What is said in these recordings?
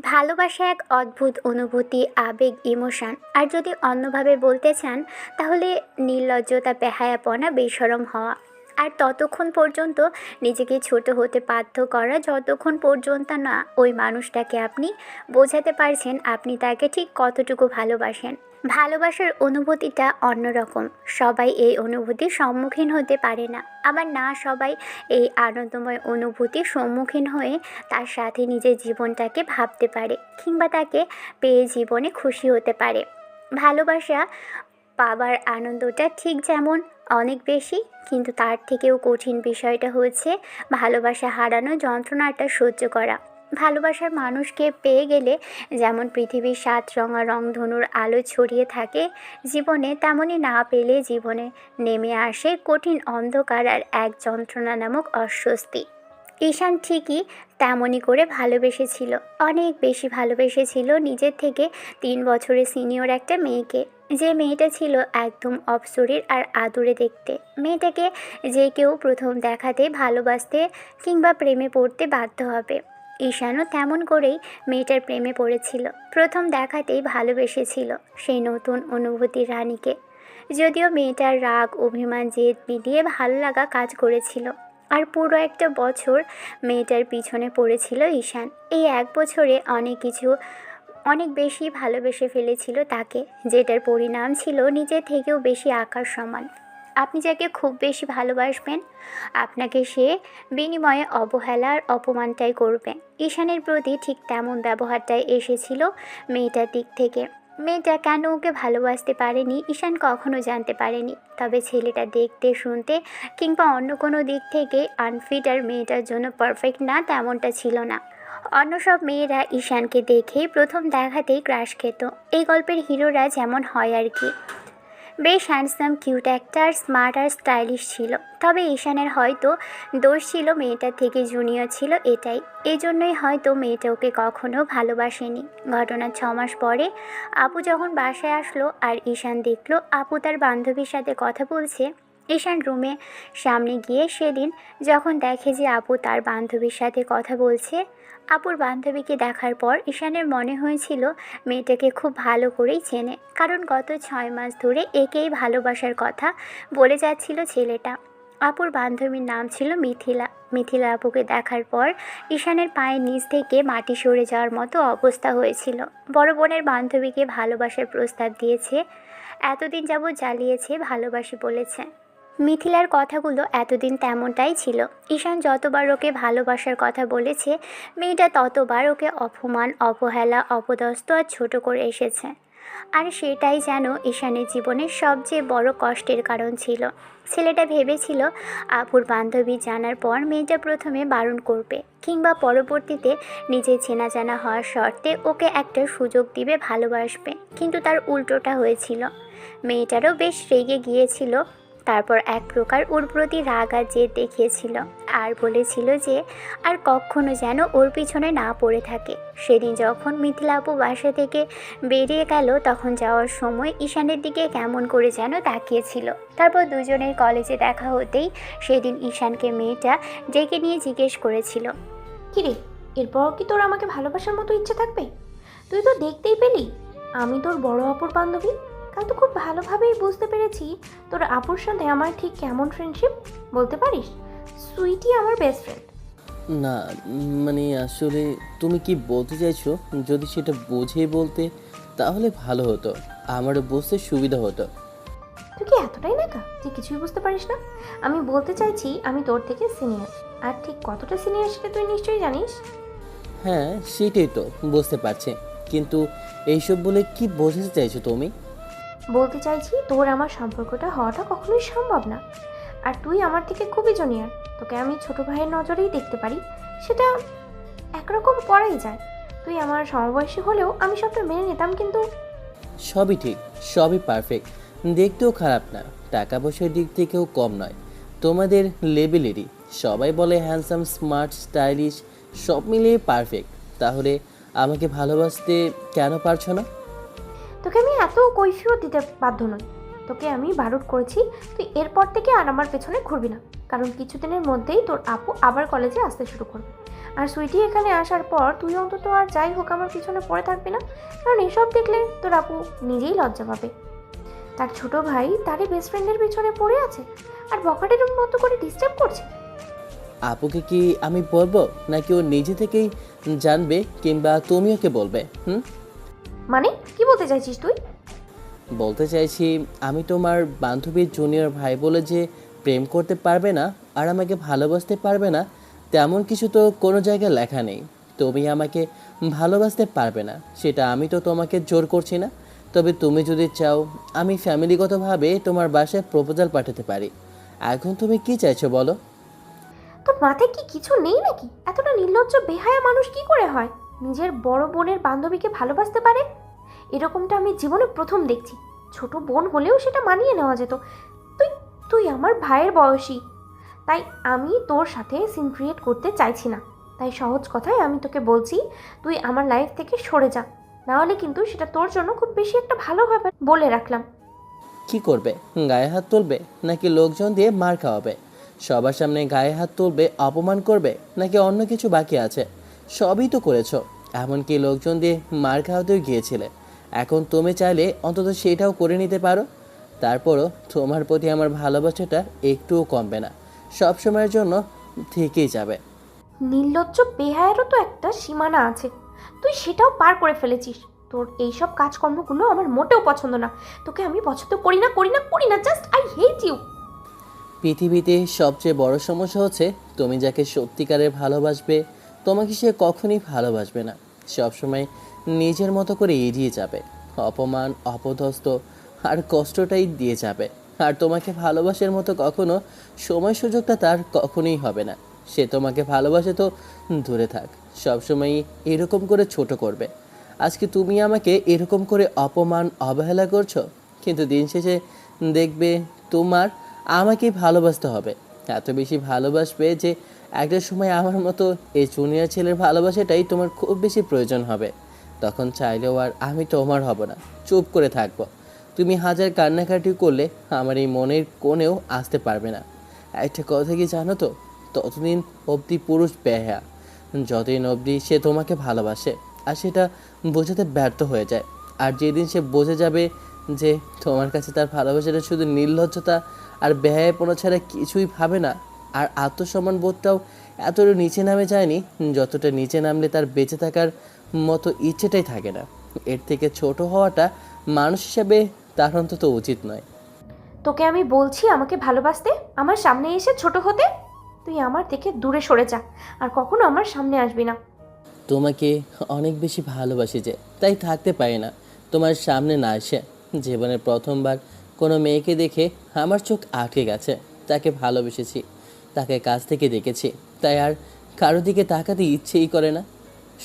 ভালোবাসা এক অদ্ভুত অনুভূতি, আবেগ, ইমোশন। আর যদি অন্যভাবে বলতে চান তাহলে নির্লজ্জতা, বেহায়াপনা, বেশরম হওয়া। আর ততক্ষণ পর্যন্ত নিজেকে ছোট হতে বাধ্য করা যতক্ষণ পর্যন্ত না ওই মানুষটাকে আপনি বোঝাতে পারছেন আপনি তাকে ঠিক কতটুকু ভালোবাসেন। ভালোবাসার অনুভূতিটা অন্যরকম। সবাই এই অনুভূতির সম্মুখীন হতে পারে না, আবার না সবাই এই আনন্দময় অনুভূতির সম্মুখীন হয়ে তার সাথে নিজের জীবনটাকে ভাবতে পারে কিংবা তাকে পেয়ে জীবনে খুশি হতে পারে। ভালোবাসা পাবার আনন্দটা ঠিক যেমন অনেক বেশি, কিন্তু তার থেকেও কঠিন বিষয়টা হচ্ছে ভালোবাসা হারানোর যন্ত্রণাটা সহ্য করা। ভালোবাসার মানুষকে পেয়ে গেলে যেমন পৃথিবীর 7 রঙা রংধনুর আলো ছড়িয়ে থাকে জীবনে, তেমনি না পেলে জীবনে নেমে আসে কঠিন অন্ধকার আর এক যন্ত্রণা নামক অস্বস্তি। ঈশান ঠিকই তেমনই করে ভালোবেসেছিল, অনেক বেশি ভালোবেসেছিল নিজের থেকে 3 বছরের সিনিয়র একটা মেয়েকে। যে মেয়েটা ছিল একদম অপসরীর আর আদুরে দেখতে। মেয়েটাকে যে কেউ প্রথম দেখাতে ভালোবাসতে কিংবা প্রেমে পড়তে বাধ্য হবে। ঈশানও তেমন করেই মেয়েটার প্রেমে পড়েছিল, প্রথম দেখাতেই ভালোবেসেছিল সেই নতুন অনুভূতির রানীকে। যদিও মেয়েটার রাগ, অভিমান, জেদ মিলিয়ে ভালো লাগা কাজ করেছিল। আর পুরো একটা বছর মেয়েটার পিছনে পড়েছিল ঈশান। এই 1 বছরে অনেক বেশি ভালোবেসে ফেলেছিল তাকে, যেটার পরিণাম ছিল নিজের থেকেও বেশি আকাশ সমান। আপনি যাকে খুব বেশি ভালোবাসবেন আপনাকে সে বিনিময়ে অবহেলার অপমানটাই করবে। ঈশানের প্রতি ঠিক তেমন ব্যবহারটাই এসেছিল মেয়েটার দিক থেকে। মেয়েটা কেন ওকে ভালোবাসতে পারেনি ঈশান কখনো জানতে পারেনি, তবে ছেলেটা দেখতে, শুনতে কিংবা অন্য কোনো দিক থেকে আনফিট আর মেয়েটার জন্য পারফেক্ট না তেমনটা ছিল না। অন্য সব মেয়েরা ঈশানকে দেখেই প্রথম দেখাতেই ক্রাশ খেত। এই গল্পের হিরোরা যেমন হয় আর কি, বেশ হ্যান্ডসাম, কিউট একটা, আর স্মার্ট আর স্টাইলিশ ছিল। তবে ঈশানের হয়তো দোষ ছিল মেয়েটার থেকে জুনিয়র ছিল, এটাই। এই জন্যই হয়তো মেয়েটা ওকে কখনো ভালোবাসেনি। ঘটনার 6 মাস পরে আপু যখন বাসায় আসলো আর ঈশান দেখলো আপু তার বান্ধবীর সাথে কথা বলছে, ঈশান রুমে সামনে গিয়ে সেদিন যখন দেখে যে আপু তার বান্ধবীর সাথে কথা বলছে, আপুর বান্ধবীকে দেখার পর ঈশানের মনে হয়েছিল মেয়েটাকে খুব ভালো করেই চেনে, কারণ গত 6 মাস ধরে একেই ভালোবাসার কথা বলে যাচ্ছিল ছেলেটা। আপুর বান্ধবীর নাম ছিল মিথিলা। মিথিলা আপুকে দেখার পর ঈশানের পায়ের নিচ থেকে মাটি সরে যাওয়ার মতো অবস্থা হয়েছিল। বড় বোনের বান্ধবীকে ভালোবাসার প্রস্তাব দিয়েছে, এতদিন যাবৎ জ্বালিয়েছে, ভালোবাসি বলেছে। মিথিলার কথাগুলো এতদিন তেমনটাই ছিল। ঈশান যতবার ওকে ভালোবাসার কথা বলেছে মেয়েটা ততবার ওকে অপমান, অবহেলা, অপদস্থ আর ছোট করে এসেছে। আর সেটাই যেন ঈশানের জীবনের সবচেয়ে বড় কষ্টের কারণ ছিল। ছেলেটা ভেবেছিল আপুর বান্ধবী জানার পর মেয়েটা প্রথমে বারণ করবে কিংবা পরবর্তীতে নিজের চেনা জানা হওয়ার শর্তে ওকে একটা সুযোগ দিবে, ভালোবাসবে। কিন্তু তার উল্টোটা হয়েছিল। মেয়েটারও বেশ রেগে গিয়েছিল, তারপর এক প্রকার ওর প্রতি রাগ আর জেদ দেখিয়েছিল আর বলেছিল যে আর কখনো যেন ওর পিছনে না পড়ে থাকে। সেদিন যখন মিথিলা আপু বাসা থেকে বেরিয়ে গেল তখন যাওয়ার সময় ঈশানের দিকে কেমন করে যেন তাকিয়েছিল। তারপর দুজনের কলেজে দেখা হতেই সেদিন ঈশানকে মেয়েটা ডেকে নিয়ে জিজ্ঞেস করেছিল, কিরে, এরপর কি তোর আমাকে ভালোবাসার মতো ইচ্ছে থাকবে? তুই তো দেখতেই পেলি আমি তোর বড় আপুর বান্ধবী। কাল তো খুব ভালোভাবেই বুঝতে পেরেছি তোর আপুর সাথে আমার ঠিক কেমন ফ্রেন্ডশিপ। বলতে পারিস সুইটি আমার বেস্ট ফ্রেন্ড। না, মানে আসলে তুমি কি বলতে চাইছো? যদি সেটা বুঝিয়ে বলতে তাহলে ভালো হতো, আমারও বুঝতে সুবিধা হতো। তুই কি এতটাই নাকা যে কিছুই বুঝতে পারিস না? আমি বলতে চাইছি আমি তোর থেকে সিনিয়র, আর ঠিক কতটা সিনিয়র সেটা তুই নিশ্চয়ই জানিস। হ্যাঁ, সেটাই তো বুঝতে পারছি, কিন্তু এইসব বলে কি বোঝাতে চাইছো তুমি? বলতে চাইছি তোর আমার সম্পর্কটা হওয়াটা কখনোই সম্ভব না। আর তুই আমার থেকে খুবই জুনিয়র, তোকে আমি ছোট ভাইয়ের নজরেই দেখতে পারি, সেটা একরকম করাই যায়। তুই আমার সমবয়সী হলেও আমি সবটা মেনে নিতাম, কিন্তু সবই ঠিক, সবই পারফেক্ট, দেখতেও খারাপ না, টাকা পয়সার দিক থেকেও কম নয়, তোমাদের লেভেলেরই। সবাই বলে হ্যান্ডসাম, স্মার্ট, স্টাইলিশ, সব মিলিয়ে পারফেক্ট। তাহলে আমাকে ভালোবাসতে কেন পারছো না? তোকে আমি এত কৈফিয়ত দিতে বাধ্য নই। তোকে আমি বারণ করেছি তুই এরপর থেকে আর আমার পেছনে ঘুরবি না, কারণ কিছুদিনের মধ্যেই তোর আপু আবার কলেজে আসতে শুরু করবে। আর সুইটি এখানে আসার পর তুই অন্তত আর যাই হোক আমার পিছনে পড়ে থাকবি না, কারণ এসব দেখলে তোর আপু নিজেই লজ্জা পাবে। তার ছোট ভাই তারই বেস্ট ফ্রেন্ডের পিছনে পড়ে আছে আর বখাটের মতো করে ডিস্টার্ব করছে। আপুকে কি আমি বলবো, নাকি ও নিজে থেকেই জানবে, কিংবা তুমি ওকে বলবে? মানে কি বলতে চাইছিস তুই? বলতে চাইছি, আমি তোমার বান্ধবীর জুনিয়র ভাই বলে যে প্রেম করতে পারবে না আর আমাকে ভালোবাসতে পারবে না, তেমন কিছু তো কোনো জায়গায় লেখা নেই। তুমি আমাকে ভালোবাসতে পারবে না, সেটা আমি তো তোমাকে জোর করছি না। তবে তুমি যদি চাও, আমি ফ্যামিলিগতভাবে তোমার বাসায় প্রপোজাল পাঠাতে পারি। এখন তুমি কি চাইছো বলো? তোর মাথায় কি কিছু নেই নাকি? এতটা নির্লজ্জ বেহায়া মানুষ কি করে হয় নিজের বড় বোনের বান্ধবীকে ভালোবাসতে পারে? এরকমটা আমি জীবনে প্রথম দেখছি। ছোট বোন হলেও সেটা মানিয়ে নেওয়া যেত। তুই তুই আমার ভাইয়ের বয়সী, তাই আমি তোর সাথে সিন ক্রিয়েট করতে চাইছি না। তাই সহজ কথায় আমি তোকে বলছি, তুই আমার লাইফ থেকে সরে যা, না হলে কিন্তু সেটা তোর জন্য খুব বেশি একটা ভালো হবে বলে রাখলাম। কি করবে? গায়ে হাত তুলবে, নাকি লোকজন দিয়ে মার খাওয়াবে? সবার সামনে গায়ে হাত তুলবে, অপমান করবে, নাকি অন্য কিছু বাকি আছে? সবই তো করেছো, এমনকি লোকজন দিয়ে মার খাওয়াতেও গিয়েছিলে। এখন তুমি চাইলে অন্তত সেটাও করে নিতে পারো। তারপরও তোমার প্রতি আমার ভালোবাসাটা একটুও কমবে না, সব সময়ের জন্য থেকেই যাবে। নির্লজ্জ বেহায়ারও তো একটা সীমানা আছে, তুই সেটাও পার করে ফেলেছিস। তোর এইসব কাজকর্মগুলো আমার মোটেও পছন্দ না। তোকে আমি পছন্দ করি না, করি না, করি না, জাস্ট আই হেট ইউ। পৃথিবীতে সবচেয়ে বড় সমস্যা হচ্ছে, তুমি যাকে সত্যিকারের ভালোবাসবে তোমাকে সে কখনই ভালোবাসবে না। সবসময় নিজের মতো করে এড়িয়ে যাবে, অপমান, অপদস্থ আর কষ্টটাই দিয়ে যাবে। আর তোমাকে ভালোবাসার মতো কখনো সময় সুযোগটা তার কখনোই হবে না। সে তোমাকে ভালোবাসে তো দূরে থাক, সবসময়ই এরকম করে ছোট করবে। আজকে তুমি আমাকে এরকম করে অপমান, অবহেলা করছো, কিন্তু দিন শেষে দেখবে তোমার আমাকেই ভালোবাসতে হবে। এত বেশি ভালোবাসবে যে একটা সময় আমার মতো এই জুনিয়র ছেলের ভালোবাসাটাই তোমার খুব বেশি প্রয়োজন হবে। তখন চাইলেও আর আমি তোমার হব না, চুপ করে থাকবো। তুমি হাজার কান্নাকাটি করলে আমার এই মনের কোণেও আসতে পারবে না। একটা কথা কি জানো তো, ততদিন অবধি পুরুষ বেহায়া, যতদিন অবধি সে তোমাকে ভালোবাসে আর সেটা বোঝাতে ব্যর্থ হয়ে যায়। আর যেদিন সে বুঝে যাবে যে তোমার কাছে তার ভালোবাসাটা শুধু নির্লজ্জতা আর বেহায়াপনা ছাড়া কিছুই ভাবে না, আর আত্মসম্মান বোধটাও এতটা নিচে নামে যায়নি যতটা নিচে নামলে তার বেঁচে থাকার মতো ইচ্ছেটাই থাকে না। এর থেকে ছোট হওয়াটা মানুষ হিসাবে তার অন্তত উচিত নয়। তোকে আমি বলছি আমাকে ভালোবাসতে, আমার সামনে এসে ছোট হতে। তুই আমার থেকে দূরে সরে যা, আর কখনো আমার সামনে আসবি না। তোমাকে অনেক বেশি ভালোবাসি যে, তাই থাকতে পারি না তোমার সামনে না এসে। জীবনের প্রথমবার কোনো মেয়েকে দেখে আমার চোখ আটকে গেছে। তাকে ভালোবেসেছি, তাকে কাছ থেকে দেখেছি, তাই আর কারো দিকে তাকাতে ইচ্ছেই করে না।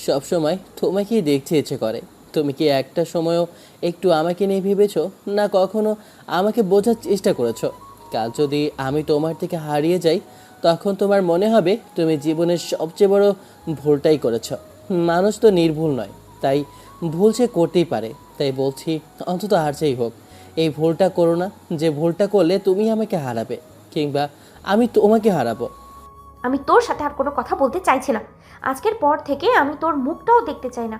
সব সময় তোমাকেই দেখতে ইচ্ছে করে। তুমি কি একটা সময়ও একটু আমাকে নিয়ে ভেবেছো? না কখনো আমাকে বোঝার চেষ্টা করেছো? কাল যদি আমি তোমার থেকে হারিয়ে যাই, তখন তোমার মনে হবে তুমি জীবনের সবচেয়ে বড় ভুলটাই করেছো। মানুষ তো নির্ভুল নয়, তাই ভুল সে করতেই পারে। তাই বলছি, অন্তত আর যাই হোক এই ভুলটা করো না, যে ভুলটা করলে তুমি আমাকে হারাবে, কিংবা আমি তোমাকে হারাবো। আমি তোর সাথে আর কোনো কথা বলতে চাইছি না। আজকের পর থেকে আমি তোর মুখটাও দেখতে চাই না।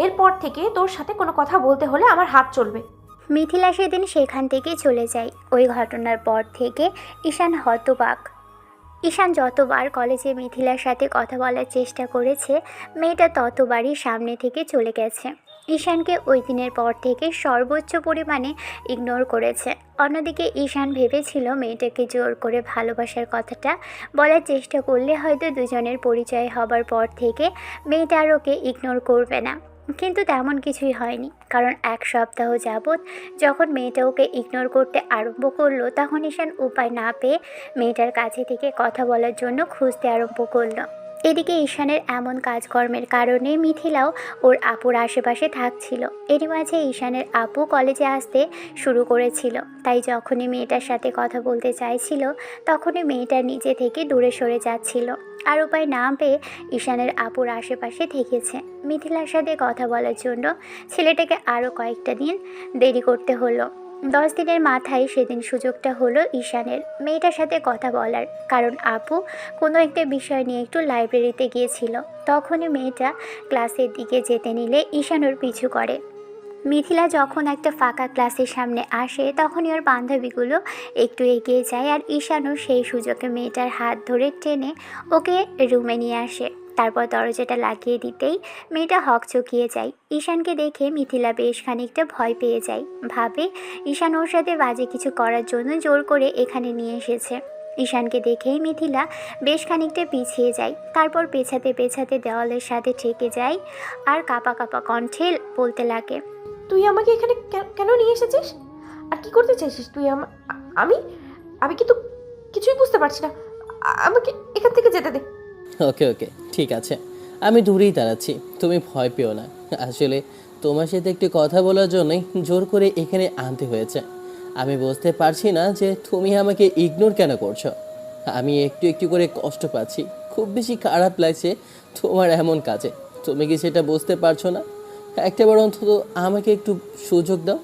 এরপর থেকে তোর সাথে কোনো কথা বলতে হলে আমার হাত চলবে। মিথিলা সেদিন সেখান থেকে চলে যায়। ওই ঘটনার পর থেকে ঈশান হতবাক। ঈশান যতবার কলেজে মিথিলার সাথে কথা বলার চেষ্টা করেছে, মেয়েটা ততবারই সামনে থেকে চলে গেছে। ঈশানকে ওই দিনের পর থেকে সর্বোচ্চ পরিমাণে ইগনোর করেছে। অন্যদিকে ঈশান ভেবেছিল মেয়েটাকে জোর করে ভালোবাসার কথাটা বলার চেষ্টা করলে হয়তো দুজনের পরিচয় হবার পর থেকে মেয়েটা আর ওকে ইগনোর করবে না। কিন্তু তেমন কিছুই হয়নি, কারণ এক সপ্তাহ যাবৎ যখন মেয়েটা ওকে ইগনোর করতে আরম্ভ করলো, তখন ঈশান উপায় না পেয়ে মেয়েটার কাছে থেকে কথা বলার জন্য খুঁজতে আরম্ভ করলো। এদিকে ঈশানের এমন কাজকর্মের কারণে মিথিলাও ওর আপুর আশেপাশে থাকছিল। এরই মাঝে ঈশানের আপু কলেজে আসতে শুরু করেছিল, তাই যখনই মেয়েটার সাথে কথা বলতে চাইছিল তখনই মেয়েটা নিজে থেকে দূরে সরে যাচ্ছিল। আর উপায় না পেয়ে ঈশানের আপুর আশেপাশে থেকেছে। মিথিলার সাথে কথা বলার জন্য ছেলেটাকে আরও কয়েকটা দিন দেরি করতে হলো। 10 দিনের মাথায় সেদিন সুযোগটা হলো ঈশানের মেয়েটার সাথে কথা বলার, কারণ আপু কোনো একটা বিষয় নিয়ে একটু লাইব্রেরিতে গিয়েছিল। তখনই মেয়েটা ক্লাসের দিকে যেতে নিলে ঈশান ওর পিছু করে। মিথিলা যখন একটা ফাঁকা ক্লাসের সামনে আসে তখনই ওর বান্ধবীগুলো একটু এগিয়ে যায়, আর ঈশানও সেই সুযোগে মেয়েটার হাত ধরে টেনে ওকে রুমে নিয়ে আসে। তারপর দরজাটা লাগিয়ে দিতেই মেয়েটা হকচকিয়ে যায়। ঈশানকে দেখে মিথিলা বেশ খানিকটা ভয় পেয়ে যায়, ভাবে ঈশান ওর সাথে বাজে কিছু করার জন্য জোর করে এখানে নিয়ে এসেছে। ঈশানকে দেখেই মিথিলা বেশ খানিকটা পিছিয়ে যায়, তারপর পেছাতে পেছাতে দেওয়ালের সাথে ঠেকে যায় আর কাঁপা কাঁপা কণ্ঠে বলতে লাগে, তুই আমাকে এখানে কেন নিয়ে এসেছিস? আর কি করতে চাইছিস তুই? আমি আমি কিন্তু কিছুই বুঝতে পারছি না। আমাকে এখান থেকে যেতে দে। ওকে ওকে, ঠিক আছে, আমি দূরেই দাঁড়াচ্ছি, তুমি ভয় পেও না। আসলে তোমার সাথে একটি কথা বলার জন্যই জোর করে এখানে আনতে হয়েছে। আমি বুঝতে পারছি না যে তুমি আমাকে ইগনোর কেন করছো। আমি একটু একটু করে কষ্ট পাচ্ছি, খুব বেশি খারাপ লাগছে তোমার এমন কাজে। তুমি কি সেটা বুঝতে পারছো না? একটাবার অন্তত আমাকে একটু সুযোগ দাও।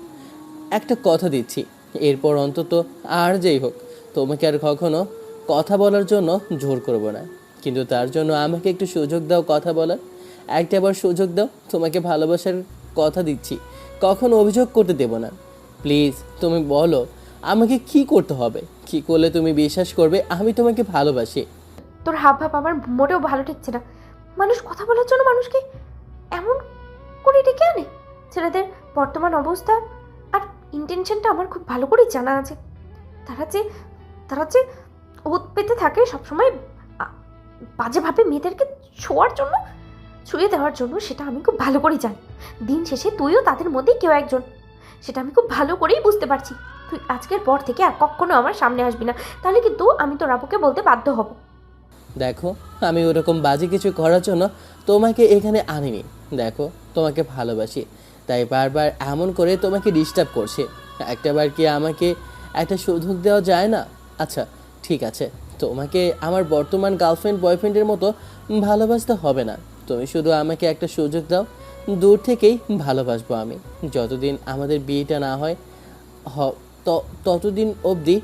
একটা কথা দিচ্ছি, এরপর অন্তত আর যেই হোক তোমাকে আর কখনো কথা বলার জন্য জোর করব না, কিন্তু তার জন্য আমাকে একটু সুযোগ দাও কথা বলার। একটাবার সুযোগ দাও, তোমাকে ভালোবাসার কথা দিচ্ছি, কখনো অভিযোগ করতে দেব না। প্লিজ তুমি বলো আমাকে কি করতে হবে, কি করলে তুমি বিশ্বাস করবে আমি তোমাকে ভালোবাসি। তোর হাব ভাব আমার মোটেও ভালো ঠেকছে না। মানুষ কথা বলার জন্য মানুষকে এমন করে ডেকে আনে? ছেলেদের বর্তমান অবস্থা আর ইন্টেনশনটা আমার খুব ভালো করেই জানা আছে। তারা যে ওত পেতে থাকে সবসময় বাজেভাবে মেয়েদেরকে ছুঁয়ে দেওয়ার জন্য, সেটা আমি খুব ভালো করেই জানি। দিন শেষে তুইও তাদের মধ্যেই কেউ একজন, সেটা আমি খুব ভালো করেই বুঝতে পারছি। তুই আজকের পর থেকে আর কখনো আমার সামনে আসবি না, তাহলে কিন্তু আমি তোর আপুকে বলতে বাধ্য হব। দেখো, আমি ওরকম বাজে কিছু করার জন্য তোমাকে এখানে আনিনি। দেখো, তোমাকে ভালোবাসি, তাই বারবার এমন করে তোমাকে ডিস্টার্ব করছে। একটাবার কি আমাকে একটা সুযোগ দেওয়া যায় না? আচ্ছা ঠিক আছে, তোমাকে আমার বর্তমান গার্লফ্রেন্ড বয়ফ্রেন্ডের মতো ভালোবাসতে হবে না। তুমি শুধু আমাকে একটা সুযোগ দাও, দূর থেকেই ভালোবাসবো আমি। যতদিন আমাদের বিয়েটা না হয় ততদিন অবধি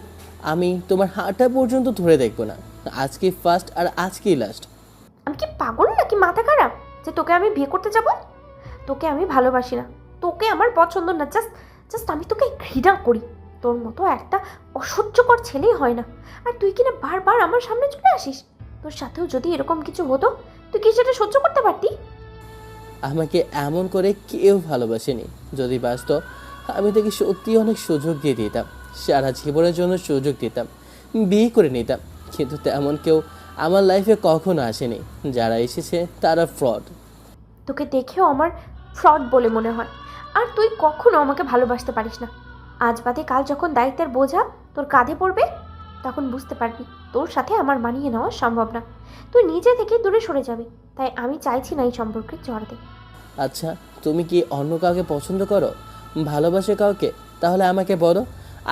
আমি তোমার হাঁটা পর্যন্ত ধরে দেখবো না। আজকে ফার্স্ট আর আজকেই লাস্ট। আমি কি পাগল নাকি মাথা খারাপ যে তোকে আমি বিয়ে করতে যাব? তোকে আমি ভালোবাসি না, তোকে আমার পছন্দ না, জাস্ট আমি তোকে ঘৃণা করি। তোর মতো একটা অসহ্যকর ছেলেই হয় না। আর তুই কিনা বারবার আমার সামনে চলে আসিস। তোর সাথেও যদি এরকম কিছু হতো, তুই কি সেটা সহ্য করতে পারতি? আমাকে এমন করে কেউ ভালোবাসেনি। যদি বাসত আমি তাকে সত্যি অনেক সুযোগ দিয়ে দিতাম, সারা জীবনের জন্য সুযোগ দিতাম, বিয়ে করে নিতাম। কিন্তু তেমন কেউ আমার লাইফে কখনো আসেনি। যারা এসেছে তারা ফ্রড। তোকে দেখেও আমার ফ্রড বলে মনে হয়। আর তুই কখনো আমাকে ভালোবাসতে পারিস না। আজ বাদে কাল যখন দায়িত্বের বোঝা তোর কাঁধে পড়বে, তখন বুঝতে পারবি তোর সাথে আমার মানিয়ে নেওয়া সম্ভব না। তুই নিজে থেকে দূরে সরে যাবি। তাই আমি চাইছি না এই সম্পর্কে জড়াতে। আচ্ছা, তুমি কি অন্য কাউকে পছন্দ করো, ভালোবাসো কাউকে? তাহলে আমাকে বলো,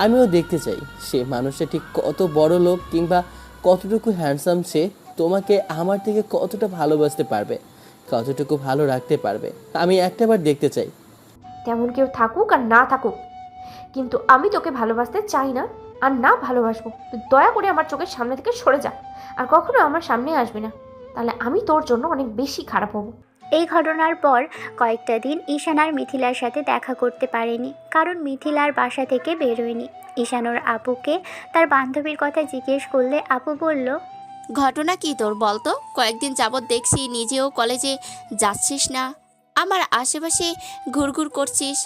আমিও দেখতে চাই সে মানুষটা ঠিক কত বড় লোক কিংবা কতটুকু হ্যান্ডসাম, সে তোমাকে আমার থেকে কতটা ভালোবাসতে পারবে, কতটুকু ভালো রাখতে পারবে। আমি একটাবার দেখতে চাই। তেমন কেউ থাকুক আর না থাকুক, কিন্তু আমি তোকে ভালোবাসতে চাই না আর না ভালোবাসবো। তুই দয়া করে আমার চোখের সামনে থেকে সরে যা, আর কখনো আমার সামনে আসবি না। তাহলে আমি তোর জন্য অনেক বেশি খারাপ হব। এই ঘটনার পর কয়েকটা দিন ঈশান আর মিথিলার সাথে দেখা করতে পারেনি, কারণ মিথিলার বাসা থেকে বেরোয়নি। ঈশান ওর আপুকে তার বান্ধবীর কথা জিজ্ঞেস করলে আপু বলল, ঘটনা কি তোর বলতো? কয়েকদিন যাবৎ দেখছি নিজেও কলেজে যাচ্ছিস না, আমার আশেপাশে ঘুরঘুর করছিস।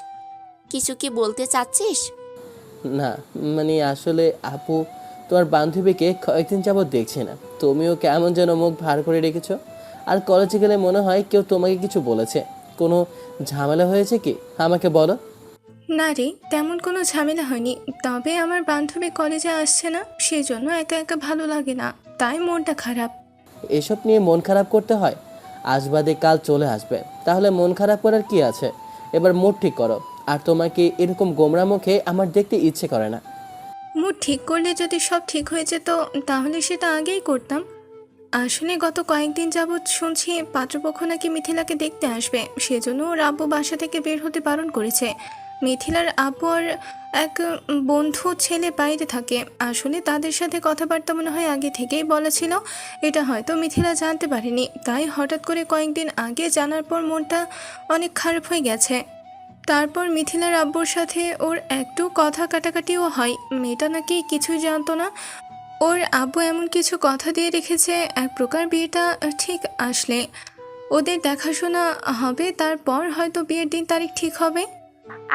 কিছু কি বলতে চাচ্ছিস? না মানে আসলে আপু, তোমার বান্ধবীকে কয়েকদিন যাবৎ দেখছি না। তুমিও কেমন যেন মুখ ভার করে রেখেছো। আর কলেজে গেলে মনে হয় কেউ তোমাকে কিছু বলেছে। কোনো ঝামেলা হয়েছে কি, আমাকে বলো। না রে, তেমন কোনো ঝামেলা হয়নি। তবে আমার বান্ধবী কলেজে আসছে না, সেজন্য একা একা ভালো লাগে না, তাই মনটা খারাপ। এসব নিয়ে মন খারাপ করতে হয়? আজ বাদে কাল চলে আসবে, তাহলে মন খারাপ করার কি আছে? এবার মুড ঠিক করো। আর তোমাকে এরকম গোমরা মুখে আমার দেখতে ইচ্ছে করে না। মুড ঠিক করলে যদি সব ঠিক হয়ে যেত তাহলে সেটা আগেই করতাম। আসলে গত কয়েকদিন যাবৎ শুনছি পাত্রপক্ষ নাকি মিথিলাকে দেখতে আসবে, সেজন্য ওর আব্বু বাসা থেকে বের হতে বারণ করেছে। মিথিলার আব্বু আর এক বন্ধু ছেলে বাইরে থাকে। আসলে তাদের সাথে কথাবার্তা মনে হয় আগে থেকেই বলা ছিল। এটা হয়তো মিথিলা জানতে পারেনি, তাই হঠাৎ করে কয়েকদিন আগে জানার পর মনটা অনেক খারাপ হয়ে গেছে। তারপর মিথিলার আব্বুর সাথে ওর একটু কথা কাটাকাটিও হয়। মেয়েটা নাকি কিছুই জানতো না। ওর আব্বু এমন কিছু কথা দিয়ে রেখেছে, এক প্রকার বিয়েটা ঠিক আসলে ওদের দেখাশোনা হবে, তারপর হয়তো বিয়ের দিন তারিখ ঠিক হবে।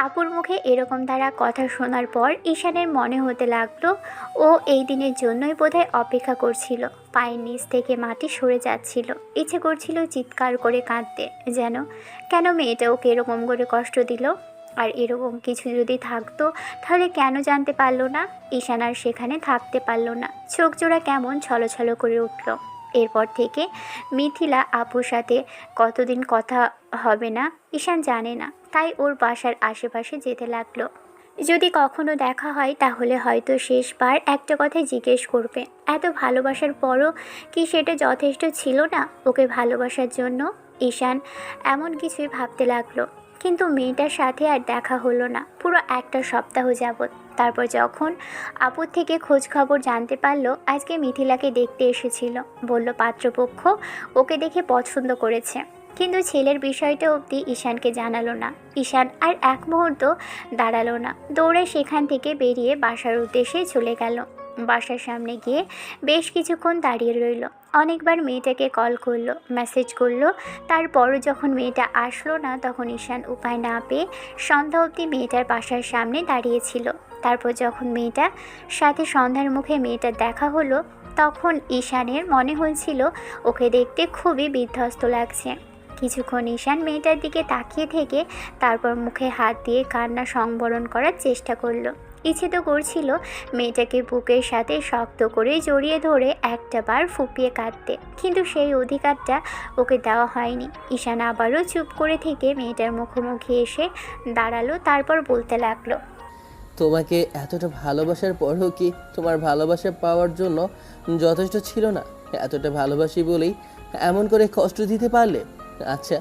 আপুর মুখে এরকম তারা কথা শোনার পর ঈশানের মনে হতে লাগলো ও এই দিনের জন্যই বোধহয় অপেক্ষা করছিল। পায়ের নিচ থেকে মাটি সরে যাচ্ছিল, ইচ্ছে করছিল চিৎকার করে কাঁদতে, যেন কেন মেয়েটা ওকে এরকম করে কষ্ট দিল। আর এরকম কিছু যদি থাকতো তাহলে কেন জানতে পারলো না? ঈশান আর সেখানে থাকতে পারলো না। চোখ জোড়া কেমন ছলছল করে উঠল। এরপর থেকে মিথিলা আপুর সাথে কতদিন কথা হবে না ঈশান জানে না, তাই ওর বাসার আশেপাশে যেতে লাগলো। যদি কখনো দেখা হয় তাহলে হয়তো শেষবার একটা কথা জিজ্ঞেস করবে, এত ভালোবাসার পরও কি সেটা যথেষ্ট ছিল না ওকে ভালোবাসার জন্য? ঈশান এমন কিছুই ভাবতে লাগলো। কিন্তু মেয়েটার সাথে আর দেখা হলো না পুরো একটা সপ্তাহ যাবৎ। তারপর যখন আপুর থেকে খোঁজ খবর জানতে পারলো আজকে মিথিলাকে দেখতে এসেছিল, বলল পাত্রপক্ষ ওকে দেখে পছন্দ করেছে। কিন্তু ছেলের বিষয়টা অবধি ঈশানকে জানালো না। ঈশান আর এক মুহূর্ত দাঁড়ালো না, দৌড়ে সেখান থেকে বেরিয়ে বাসার উদ্দেশ্যে চলে গেল। বাসার সামনে গিয়ে বেশ কিছুক্ষণ দাঁড়িয়ে রইল। অনেকবার মেয়েটাকে কল করলো, মেসেজ করলো। তারপরও যখন মেয়েটা আসলো না তখন ঈশান উপায় না পেয়ে সন্ধ্যা অবধি মেয়েটার বাসার সামনে দাঁড়িয়েছিল। তারপর যখন মেয়েটার সাথে সন্ধ্যার মুখে মেয়েটার দেখা হলো তখন ঈশানের মনে হয়েছিল ওকে দেখতে খুবই বিধ্বস্ত লাগছে। কিছুক্ষণ ঈশান মেয়েটার দিকে তাকিয়ে থেকে তারপর মুখে হাত দিয়ে কান্না সংবরণ করার চেষ্টা করলো। ইচ্ছে তো করছিল মেয়েটাকে বুকের সাথে শক্ত করে জড়িয়ে ধরে একটা বার ফুপিয়ে কাঁদতে, কিন্তু সেই অধিকারটা ওকে দেওয়া হয়নি। ঈশান আবারও চুপ করে থেকে মেয়েটার মুখোমুখি এসে দাঁড়ালো, তারপর বলতে লাগলো, তোমাকে এতটা ভালোবাসার পরেও কি তোমার ভালোবাসা পাওয়ার জন্য যথেষ্ট ছিল না? এতটা ভালোবাসি বলেই এমন করে কষ্ট দিতে পারলে? আচ্ছা,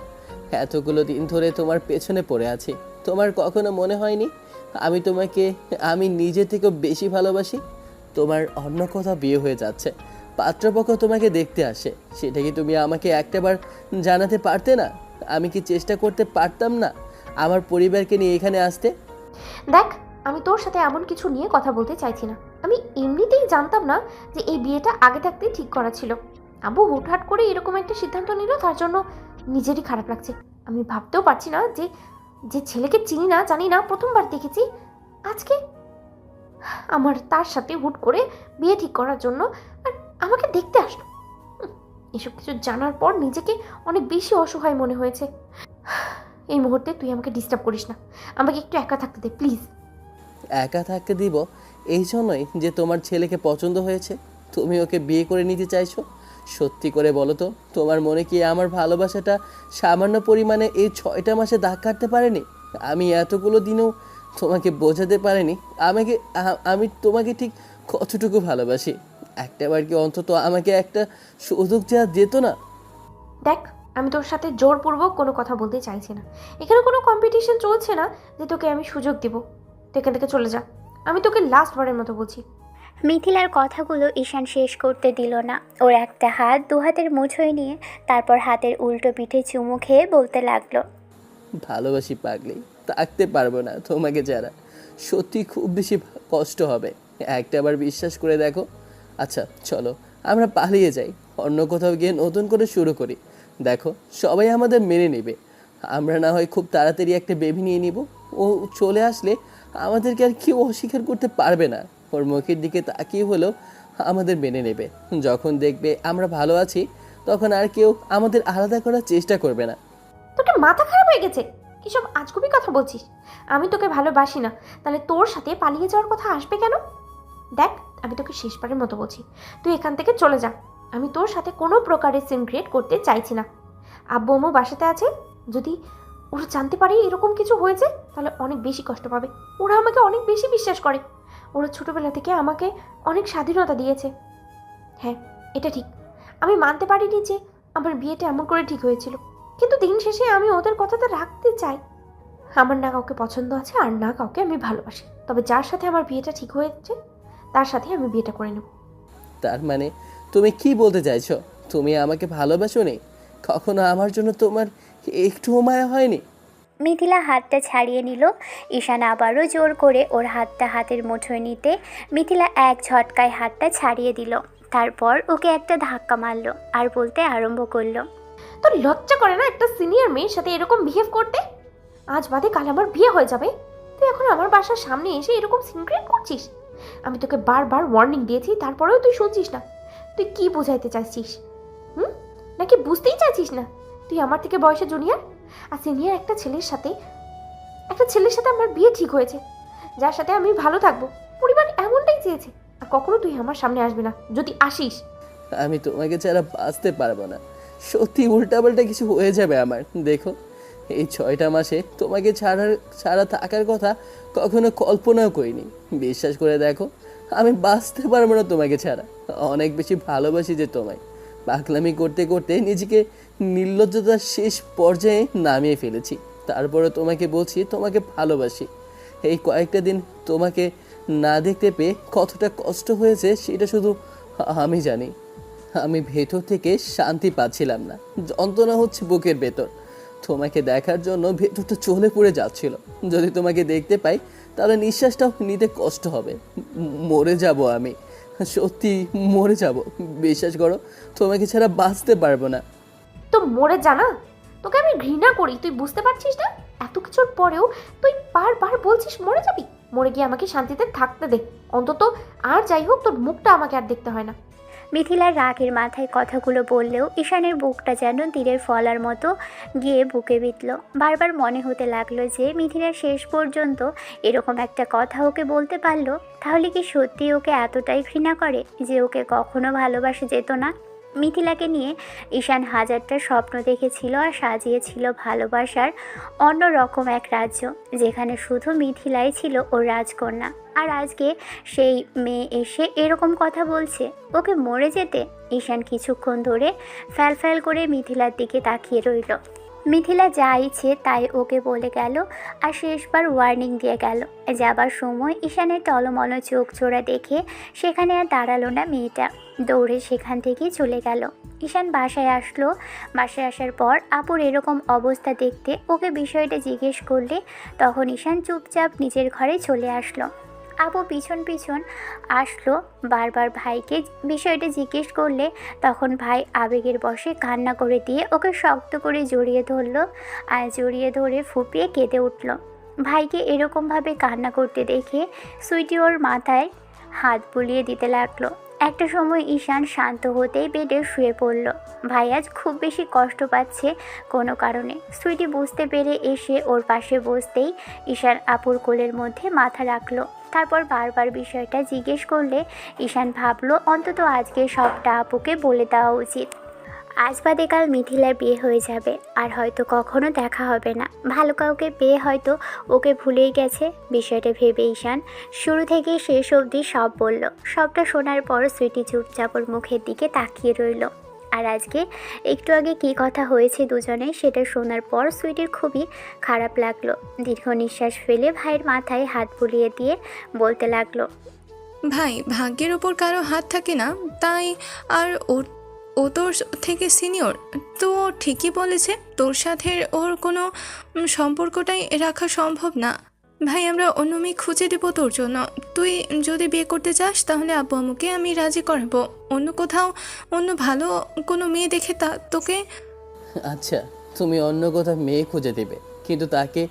এতগুলো দিন ধরে তোমার পেছনে পড়ে আছি, তোমার কখনো মনে হয়নি আমি নিজে থেকেও বেশি ভালোবাসি? তোমার অন্য কোথাও বিয়ে হয়ে যাচ্ছে, পাত্রপক্ষ তোমাকে দেখতে আসে, সেটা কি তুমি আমাকে একটাবার জানাতে পারতে না? আমি কি চেষ্টা করতে পারতাম না আমার পরিবারকে নিয়ে এখানে আসতে? দেখ, আমি তোর সাথে এমন কিছু নিয়ে কথা বলতে চাইছি না। আমি এমনিতেই জানতাম না যে এই বিয়েটা আগে থাকতেই ঠিক করা ছিল। আব্বু হুটহাট করে এরকম একটা সিদ্ধান্ত নিল, তার জন্য নিজেরই খারাপ লাগছে। আমি ভাবতেও পারছি না যে যে ছেলেকে চিনি না জানি না, প্রথমবার দেখেছি, আজকে আমার তার সাথে হুট করে বিয়ে ঠিক করার জন্য আর আমাকে দেখতে আসলো। এসব কিছু জানার পর নিজেকে অনেক বেশি অসহায় মনে হয়েছে। এই মুহূর্তে তুই আমাকে ডিস্টার্ব করিস না, আমাকে একটু একা থাকতে দে প্লিজ। একা থাকতে দিব এই জন্যই যে তোমার ছেলেকে পছন্দ হয়েছে, তুমি ওকে বিয়ে করে নিতে চাইছো? সত্যি করে বলো তো, তোমার মনে কি আমার ভালোবাসাটা সামান্য পরিমাণে এই 6টা মাসে দাগ কাটতে পারেনি? আমি এতগুলো দিনেও তোমাকে বোঝাতে পারিনি আমি তোমাকে ঠিক কতটুকু ভালোবাসি? একটাবার কি অন্তত আমাকে একটা সুযোগ দেওয়া যেত না? দেখ, আমি তোর সাথে জোরপূর্বক কোনো কথা বলতে চাইছি না। এখানে কোনো কম্পিটিশন চলছে না যে তোকে আমি সুযোগ দেব। তুই এখান থেকে চলে যা, আমি তোকে লাস্টবারের মতো বলছি। মিথিলার কথাগুলো ঈশান শেষ করতে দিল না। ওর একটা হাত দু হাতের মুঠোয় নিয়ে তারপর হাতের উল্টো পিঠে চুমু খেয়ে বলতে লাগলো, ভালোবাসি পাগলি, থাকতে পারবো না তোমাকে ছাড়া। সত্যি খুব বেশি কষ্ট হবে, একটাবার বিশ্বাস করে দেখো। আচ্ছা চলো আমরা পালিয়ে যাই, অন্য কোথাও গিয়ে নতুন করে শুরু করি। দেখো সবাই আমাদের মেনে নেবে, আমরা না হয় খুব তাড়াতাড়ি একটা বেবি নিয়ে নিব। ও চলে আসলে আমাদেরকে আর কেউ অস্বীকার করতে পারবে না। ওর মুখের দিকে তাকিয়ে হলেও আমাদের মেনে নেবে। যখন দেখবে আমরা ভালো আছি তখন আর কেউ আমাদের আলাদা করার চেষ্টা করবে না। তোকে মাথা খারাপ হয়ে গেছে? কিসব আজগুবি কথা বলছিস? আমি তোকে ভালোবাসি না, তাহলে তোর সাথে পালিয়ে যাওয়ার কথা আসবে কেন? দেখ, আমি তোকে শেষবারের মতো বলছি, তুই এখান থেকে চলে যা। আমি তোর সাথে কোনো প্রকারের সিন ক্রিয়েট করতে চাইছি না। আব্বু আম্মু বাসাতে আছে, যদি ওরা জানতে পারে এরকম কিছু হয়েছে তাহলে অনেক বেশি কষ্ট পাবে। ওরা আমাকে অনেক বেশি বিশ্বাস করে, ওরা ছোটোবেলা থেকে আমাকে অনেক স্বাধীনতা দিয়েছে। হ্যাঁ, এটা ঠিক, আমি মানতে পারিনি যে আমার বিয়েটা এমন করে ঠিক হয়েছিল, কিন্তু দিন শেষে আমি ওদের কথাটা রাখতে চাই। আমার না কাউকে পছন্দ আছে আর না কাউকে আমি ভালোবাসি, তবে যার সাথে আমার বিয়েটা ঠিক হয়েছে তার সাথে আমি বিয়েটা করে নেব। তার মানে তুমি কি বলতে চাইছো? তুমি আমাকে ভালোবাসো নি? কখনো আমার জন্য তোমার একটুও মায়া হয়নি? মিথিলা হাতটা ছাড়িয়ে নিল। ঈশান আবারও জোর করে ওর হাতটা হাতের মুঠোয় নিতে মিথিলা এক ঝটকায় হাতটা ছাড়িয়ে দিল। তারপর ওকে একটা ধাক্কা মারলো আর বলতে আরম্ভ করলো, তোর লজ্জা করে না একটা সিনিয়র মেয়ের সাথে এরকম বিহেভ করতে? আজ বাদে কাল আমার বিয়ে হয়ে যাবে, তুই এখন আমার বাসার সামনে এসে এরকম সিনক্রেট করছিস? আমি তোকে বারবার ওয়ার্নিং দিয়েছি, তারপরেও তুই শুনছিস না। তুই কি বোঝাইতে চাইছিস? নাকি বুঝতেই চাইছিস না তুই আমার থেকে বয়সে জুনিয়র? আর সিনিয়র একটা ছেলের সাথে আমার বিয়ে ঠিক হয়েছে, যার সাথে আমি ভালো থাকবো, পরিবার এমনটাই চেয়েছে। আর কখনো তুই আমার সামনে আসবে না, যদি আসিস। আমি তোমাকে ছাড়া বাঁচতে পারবো না। সত্যি উল্টাপাল্টা কিছু হয়ে যাবে আমার। দেখো, এই 6টা মাসে তোমাকে ছাড়া থাকার কথা কখনো কল্পনাও করিনি। বিশ্বাস করে দেখো, আমি বাঁচতে পারবো না তোমাকে ছাড়া। অনেক বেশি ভালোবাসি যে তোমায়। পাগলামি করতে করতে নিজেকে নির্লজ্জতার শেষ পর্যায়ে নামিয়ে ফেলেছি। তারপরে তোমাকে বলছি তোমাকে ভালোবাসি। এই কয়েকটা দিন তোমাকে না দেখতে পেয়ে কতটা কষ্ট হয়েছে সেটা শুধু আমি জানি। আমি ভেতর থেকে শান্তি পাচ্ছিলাম না, যন্ত্রণা হচ্ছে বুকের ভেতর। তোমাকে দেখার জন্য ভেতরটা চলে পড়ে যাচ্ছিল। যদি তোমাকে দেখতে পাই তাহলে নিঃশ্বাসটাও নিতে কষ্ট হবে। মরে যাব আমি, সত্যি মরে যাব। বিশ্বাস করো, তোমাকে ছাড়া বাঁচতে পারবো না। তো মরে জানা, তোকে আমি ঘৃণা করি, তুই বুঝতে পারছিস না? এত কিছুর পরেও তুই বারবার বলছিস মরে যাবি। মরে গিয়ে আমাকে শান্তিতে থাকতে দে অন্তত। আর যাই হোক, তোর মুখটা আমাকে আর দেখতে হয় না। মিথিলার রাগের মাথায় কথাগুলো বললেও ঈশানের বুকটা যেন তীরের ফলার মতো গিয়ে বুকে বিঁধল। বারবার মনে হতে লাগলো যে মিথিলা শেষ পর্যন্ত এরকম একটা কথা ওকে বলতে পারলো, তাহলে কি সত্যি ওকে এতটাই ঘৃণা করে যে ওকে কখনো ভালোবাসা যেত না? মিথিলাকে নিয়ে ঈশান হাজারটা স্বপ্ন দেখেছিল আর সাজিয়েছিল ভালোবাসার অন্য রকম এক রাজ্য, যেখানে শুধু মিথিলাই ছিল ওর রাজকন্যা। আর আজকে সেই মেয়ে এসে এরকম কথা বলছে ওকে মরে যেতে। ঈশান কিছুক্ষণ ধরে ফ্যাল করে মিথিলার দিকে তাকিয়ে রইল। মিথিলা যা ইচ্ছে তাই ওকে বলে গেল আর শেষবার ওয়ার্নিং দিয়ে গেল। যাবার সময় ঈশানের টলমল চোখ জোড়া দেখে সেখানে আর দাঁড়ালো না মেয়েটা, দৌড়ে সেখান থেকেই চলে গেল। ঈশান বাসায় আসলো। বাসায় আসার পর আপুর এরকম অবস্থা দেখতে ওকে বিষয়টা জিজ্ঞেস করলে তখন ঈশান চুপচাপ নিজের ঘরে চলে আসলো। আপু পিছন পিছন আসলো। বারবার ভাইকে বিষয়টা জিজ্ঞেস করলে তখন ভাই আবেগের বশে কান্না করে দিয়ে ওকে শক্ত করে জড়িয়ে ধরলো আর জড়িয়ে ধরে ফুপিয়ে কেঁদে উঠল। ভাইকে এরকমভাবে কান্না করতে দেখে সুইটি ওর মাথায় হাত বুলিয়ে দিতে লাগলো। একটা সময় ঈশান শান্ত হতেই বেডে শুয়ে পড়ল। ভাই আজ খুব বেশি কষ্ট পাচ্ছে কোনো কারণে। সুইটি বুঝতে পেরে এসে ওর পাশে বসতেই ঈশান আপুর কোলের মধ্যে মাথা রাখলো। তারপর বারবার বিষয়টা জিজ্ঞেস করলে ঈশান ভাবলো অন্তত আজকে সবটা আপুকে বলে দেওয়া উচিত। আজ বাদে কাল মিথিলার বিয়ে হয়ে যাবে আর হয়তো কখনো দেখা হবে না। ভালো কাউকে পেয়ে হয়তো ওকে ভুলেই গেছে। বিষয়টা ভেবে ঈশান শুরু থেকে শেষ অবধি সব বলল। সবটা শোনার পর সুইটি চুপচাপ ওর মুখের দিকে তাকিয়ে রইল। আর আজকে একটু আগে কী কথা হয়েছে দুজনে সেটা শোনার পর সুইটির খুবই খারাপ লাগলো। দীর্ঘ নিঃশ্বাস ফেলে ভাইয়ের মাথায় হাত বুলিয়ে দিয়ে বলতে লাগলো, ভাই, ভাগ্যের ওপর কারো হাত থাকে না, তাই। আর ও তোর থেকে সিনিয়র, তো ও ঠিকই বলেছে, তোর সাথে ওর কোনো সম্পর্কটাই রাখা সম্ভব না। ভাই, আমরা অন্য মেয়ে খুঁজে দেবো তোর জন্য। তুই যদি বিয়ে করতে চাস তাহলে আব্বু আম্মুকে আমি রাজি করাবো। অন্য কোথাও অন্য ভালো কোনো মেয়ে দেখে তোকে। আচ্ছা, তুমি অন্য কোথাও মেয়ে খুঁজে দেবে, কিন্তু তাকে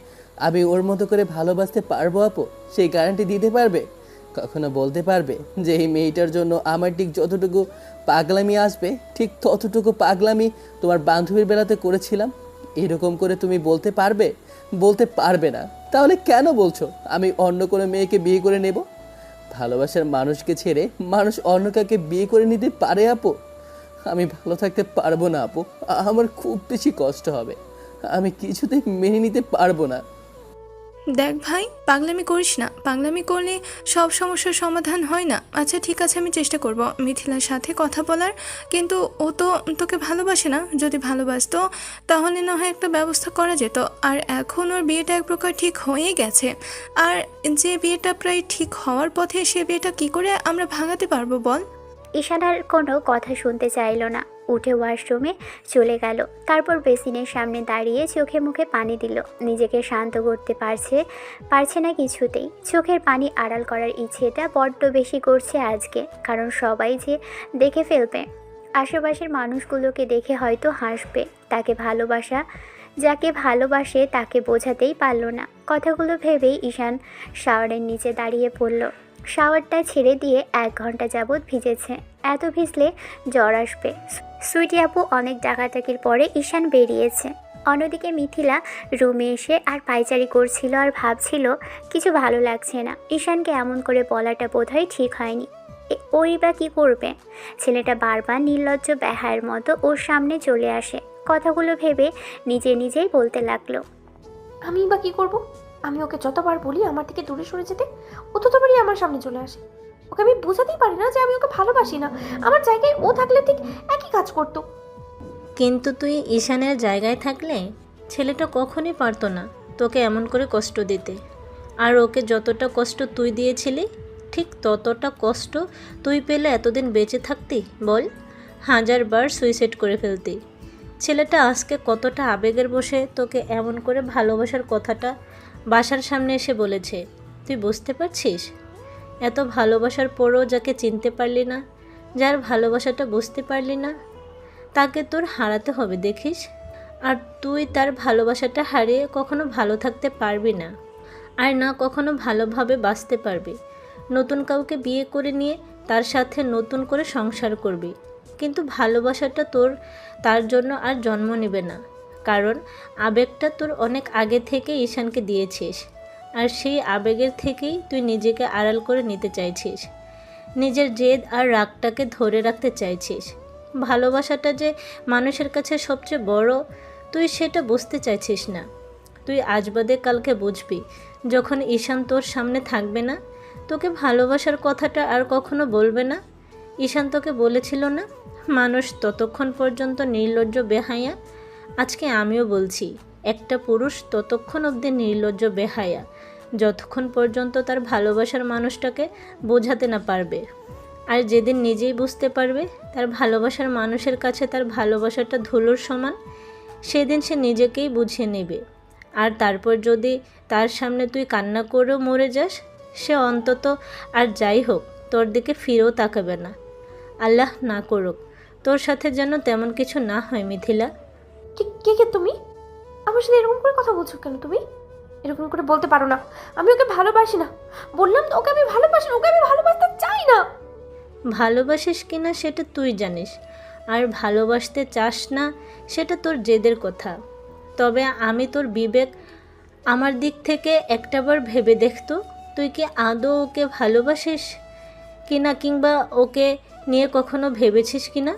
আমি ওর মতো করে ভালোবাসতে পারবো আপু? সেই গ্যারান্টি দিতে পারবে? কখনো বলতে পারবে যে এই মেয়েটার জন্য আমার ঠিক যতটুকু পাগলামি আসবে ঠিক ততটুকু পাগলামি তোমার বান্ধবীর বেলাতে করেছিলাম? এরকম করে তুমি বলতে পারবে? বলতে পারবে না। তাহলে কেন বলছো আমি অন্য কোনো মেয়েকে বিয়ে করে নেব? ভালোবাসার মানুষকে ছেড়ে মানুষ অন্য কাউকে বিয়ে করে নিতে পারে আপু? আমি ভালো থাকতে পারবো না আপু। আমার খুব বেশি কষ্ট হবে। আমি কিছুতেই মেনে নিতে পারবো না। দেখ ভাই, পাগলামি করিস না। পাগলামি করলে সব সমস্যার সমাধান হয় না। আচ্ছা ঠিক আছে, আমি চেষ্টা করব মিথিলার সাথে কথা বলার, কিন্তু ও তো তোকে ভালোবাসে না। যদি ভালোবাসতো তাহলে না হয় একটা ব্যবস্থা করা যেত। আর এখন ওর বিয়েটা এক প্রকার ঠিক হয়ে গেছে। আর যে বিয়েটা প্রায় ঠিক হওয়ার পথে, সে বিয়েটা কি করে আমরা ভাঙাতে পারবো বল? ঈশান আর কোনো কথা শুনতে চাইল না, উঠে ওয়াশরুমে চলে গেল। তারপর বেসিনের সামনে দাঁড়িয়ে চোখে মুখে পানি দিল। নিজেকে শান্ত করতে পারছে না কিছুতেই। চোখের পানি আড়াল করার ইচ্ছেটা বড্ড বেশি করছে আজকে, কারণ সবাই যে দেখে ফেলবে। আশেপাশের মানুষগুলোকে দেখে হয়তো হাসবে। যাকে ভালোবাসে তাকে বোঝাতেই পারল না। কথাগুলো ভেবেই ঈশান শাওয়ারের নিচে দাঁড়িয়ে পড়ল। শাওয়ারটা ছেড়ে দিয়ে 1 ঘন্টা যাবৎ ভিজেছে। এত ভিজলে জ্বর আসবে। সুইটি আপু অনেক ডাকাডাকির পরে ঈশান বেরিয়েছে। অন্যদিকে মিথিলা রুমে এসে আর পায়চারি করছিল আর ভাবছিল কিছু ভালো লাগছে না। ঈশানকে এমন করে বলাটা বোধহয় ঠিক হয়নি। ওই বা কী করবে? ছেলেটা বারবার নির্লজ্জ বেহায়ের মতো ওর সামনে চলে আসে। কথাগুলো ভেবে নিজেই বলতে লাগলো। আমি বা কী করব? আমি ওকে যতবার বলি আমার থেকে দূরে সরে যেতে, ও ততবারই আমার সামনে চলে আসে। ওকে আমি বোঝাতেই পারি না যে আমি ওকে ভালোবাসি না। আমার জায়গায় ও থাকলে ঠিক একই কাজ করতো। কিন্তু তুই ঈশানের জায়গায় থাকলে ছেলেটা কখনই পারতো না তোকে এমন করে কষ্ট দিতে। আর ওকে যতটা কষ্ট তুই দিয়েছিলি, ঠিক ততটা কষ্ট তুই পেলে এতদিন বেঁচে থাকতি বল? 1000বার সুইসাইড করে ফেলতি। ছেলেটা আজকে কতটা আবেগের বসে তোকে এমন করে ভালোবাসার কথাটা বাসার সামনে এসে বলেছে, তুই বুঝতে পারছিস? এত ভালোবাসার পরও যাকে চিনতে পারলি না, যার ভালোবাসাটা বুঝতে পারলি না, তাকে তোর হারাতে হবে দেখিস। আর তুই তার ভালোবাসাটা হারিয়ে কখনো ভালো থাকতে পারবি না, আর না কখনো ভালোভাবে বাঁচতে পারবি। নতুন কাউকে বিয়ে করে নিয়ে তার সাথে নতুন করে সংসার করবি, কিন্তু ভালোবাসাটা তার জন্য আর জন্ম নেবে না। কারণ আবেগটা তোর অনেক আগে থেকে ঈশানকে দিয়েছিস, আর সেই আবেগের থেকেই তুই নিজেকে আড়াল করে নিতে চাইছিস। নিজের জেদ আর রাগটাকে ধরে রাখতে চাইছিস। ভালোবাসাটা যে মানুষের কাছে সবচেয়ে বড়, তুই সেটা বুঝতে চাইছিস না। তুই আজ বাদে কালকে বুঝবি, যখন ঈশান তোর সামনে থাকবে না, তোকে ভালোবাসার কথাটা আর কখনো বলবে না। ঈশান তোকে বলেছিল না, মানুষ ততক্ষণ পর্যন্ত নির্লজ্জ বেহায়া। আজকে আমিও বলছি, একটা পুরুষ ততক্ষণ অবধি নির্লজ্জ বেহায়া যতক্ষণ পর্যন্ত তার ভালোবাসার মানুষটাকে বোঝাতে না পারবে। আর যেদিন নিজেই বুঝতে পারবে তার ভালোবাসার মানুষের কাছে তার ভালোবাসাটা ধুলোর সমান, সেদিন সে নিজেকেই বুঝিয়ে নেবে। আর তারপর যদি তার সামনে তুই কান্না করেও মরে যাস, সে অন্তত আর যাই হোক তোর দিকে ফিরেও তাকাবে না। আল্লাহ না করুক তোর সাথে যেন তেমন কিছু না হয় মিথিলা। কে তুমি? আমার সাথে এরকম করে কথা বলছো কেন তুমি? এরকম করে বলতে পারো না। আমি ওকে ভালোবাসি না। বললাম তো, ওকে আমি ভালোবাসি না, ওকে আমি ভালোবাসতে চাই না। ভালোবাসিস কি না সেটা তুই জানিস, আর ভালোবাসতে চাস না সেটা তোর জেদের কথা। তবে আমি তোর বিবেক আমার দিক থেকে একটাবার ভেবে দেখতো, তুই কি আদৌ ওকে ভালোবাসিস কিনা, কিংবা ওকে নিয়ে কখনো ভেবেছিস কিনা।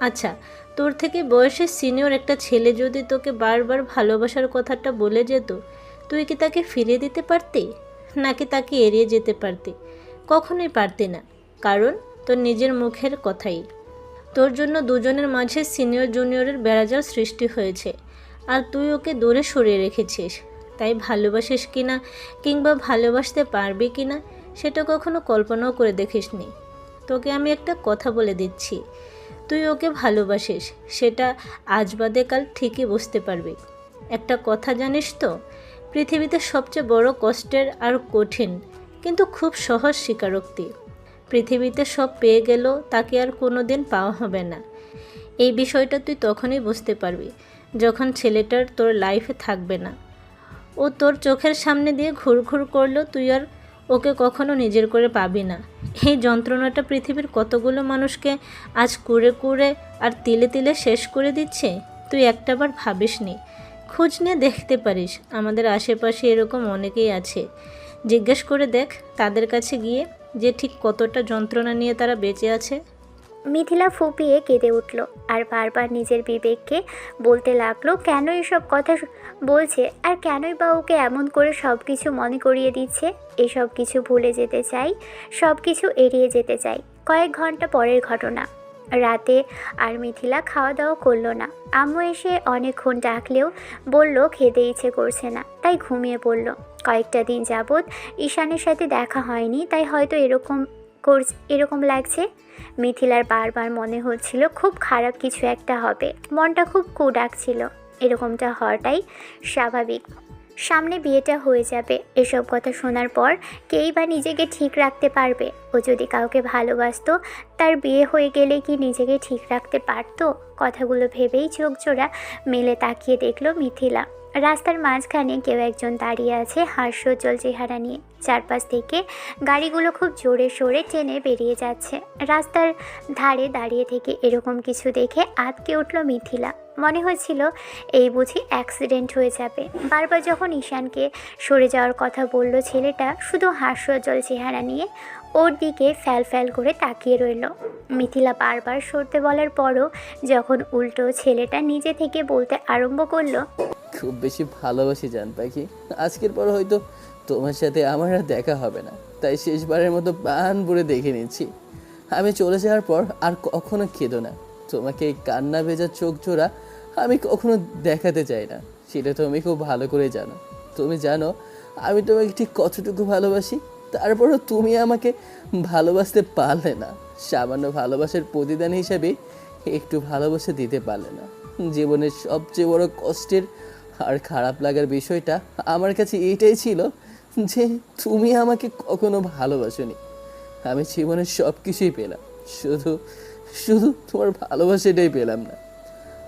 আচ্ছা, তোর থেকে বয়সে সিনিয়র একটা ছেলে যদি তোকে বারবার ভালোবাসার কথাটা বলে যেত, তুই কি তাকে ফিরিয়ে দিতে পারতি, নাকি তাকে এড়িয়ে যেতে পারতি? কখনোই পারতি না, কারণ তোর নিজের মুখের কথাই। তোর জন্য দুজনের মাঝে সিনিয়র জুনিয়রের বেড়াজাল সৃষ্টি হয়েছে, আর তুই ওকে দূরে সরিয়ে রেখেছিস। তাই ভালোবাসিস কিনা কিংবা ভালোবাসতে পারবি কিনা সেটা কখনো কল্পনাও করে দেখিসনি। তোকে আমি একটা কথা বলে দিচ্ছি, তুই ওকে ভালোবাসিস সেটা আজ বাদে কাল ঠিকই বুঝতে পারবি। একটা কথা জানিস তো, পৃথিবীতে সবচেয়ে বড় কষ্টের আর কঠিন কিন্তু খুব সহজ স্বীকারোক্তি, পৃথিবীতে সব পেয়ে গেলেও তাকে আর কোনো দিন পাওয়া হবে না। এই বিষয়টা তুই তখনই বুঝতে পারবি যখন ছেলেটার তোর লাইফে থাকবে না। ও তোর চোখের সামনে দিয়ে ঘুরঘুর করলেও তুই আর ওকে কখনো নিজের করে পাবি না। এই যন্ত্রণাটা পৃথিবীর কতগুলো মানুষকে আজ কুড়ে কুড়ে আর তিলে তিলে শেষ করে দিচ্ছে, তুই একটাবার ভাবিসনি? খোঁজ নিয়ে দেখতে পারিস, আমাদের আশেপাশে এরকম অনেকেই আছে। জিজ্ঞেস করে দেখ তাদের কাছে গিয়ে যে ঠিক কতটা যন্ত্রণা নিয়ে তারা বেঁচে আছে। মিথিলা ফুপিয়ে কেঁদে উঠল আর বারবার নিজের বিবেককে বলতে লাগলো কেন এসব কথা বলছে আর কেনই বা ওকে এমন করে সব কিছু মনে করিয়ে দিচ্ছে। এসব কিছু ভুলে যেতে চাই, সব কিছু এড়িয়ে যেতে চাই। কয়েক ঘন্টা পরের ঘটনা। রাতে আর মিথিলা খাওয়া দাওয়া করলো না। আম্মু এসে অনেকক্ষণ ডাকলেও বলল খেতে ইচ্ছে করছে না, তাই ঘুমিয়ে পড়ল। কয়েকটা দিন যাবৎ ঈশানের সাথে দেখা হয়নি, তাই হয়তো এরকম লাগছে। মিথিলার বারবার মনে হচ্ছিল খুব খারাপ কিছু একটা হবে, মনটা খুব ডাকছিল। এরকমটা হওয়াটাই স্বাভাবিক, সামনে বিয়েটা হয়ে যাবে। এসব কথা শোনার পর কেই বা নিজেকে ঠিক রাখতে পারবে? ও যদি কাউকে ভালোবাসতো, তার বিয়ে হয়ে গেলে কি নিজেকে ঠিক রাখতে পারতো? কথাগুলো ভেবেই চোখ জোড়া মেলে তাকিয়ে দেখলো মিথিলা। রাস্তার মাঝখানে কেউ একজন দাঁড়িয়ে আছে হাস্যোজ্জ্বল চেহারা নিয়ে। চারপাশ থেকে গাড়িগুলো খুব জোরে সোরে টেনে বেরিয়ে যাচ্ছে। রাস্তার ধারে দাঁড়িয়ে থেকে এরকম কিছু দেখে আঁতকে উঠল মিথিলা। মনে হচ্ছিল এই বুঝি অ্যাক্সিডেন্ট হয়ে যাবে। বারবার যখন ঈশানকে সরে যাওয়ার কথা বলল, ছেলেটা শুধু হাস্যোজ্জ্বল চেহারা নিয়ে ওর দিকে ফ্যাল ফ্যাল করে তাকিয়ে রইল। মিথিলা বারবার সরতে বলার পরও যখন উল্টো ছেলেটা নিজে থেকে বলতে আরম্ভ করলো, খুব বেশি ভালোবাসি জান পাখি, আজকের পর হয়তো তোমার সাথে আমার আর দেখা হবে না, তাই শেষবারের মতো প্রাণ ভরে দেখে নিচ্ছি। আমি চলে যাওয়ার পর আর কখনো কেঁদো না। তোমাকে এই কান্না ভেজা চোখ জোড়া আমি কখনো দেখাতে চাই না, সেটা তুমি খুব ভালো করে জানো। তুমি জানো আমি তোমাকে ঠিক কতটুকু ভালোবাসি, তারপরও তুমি আমাকে ভালোবাসতে পারলে না। সামান্য ভালোবাসার প্রতিদান হিসাবে একটু ভালোবাসা দিতে পারলে না। জীবনের সবচেয়ে বড় কষ্টের আর খারাপ লাগার বিষয়টা আমার কাছে এইটাই ছিল যে তুমি আমাকে কখনো ভালোবাসোনি। আমি জীবনের সব কিছুই পেলাম, শুধু শুধু তোমার ভালোবাসাটাই পেলাম না।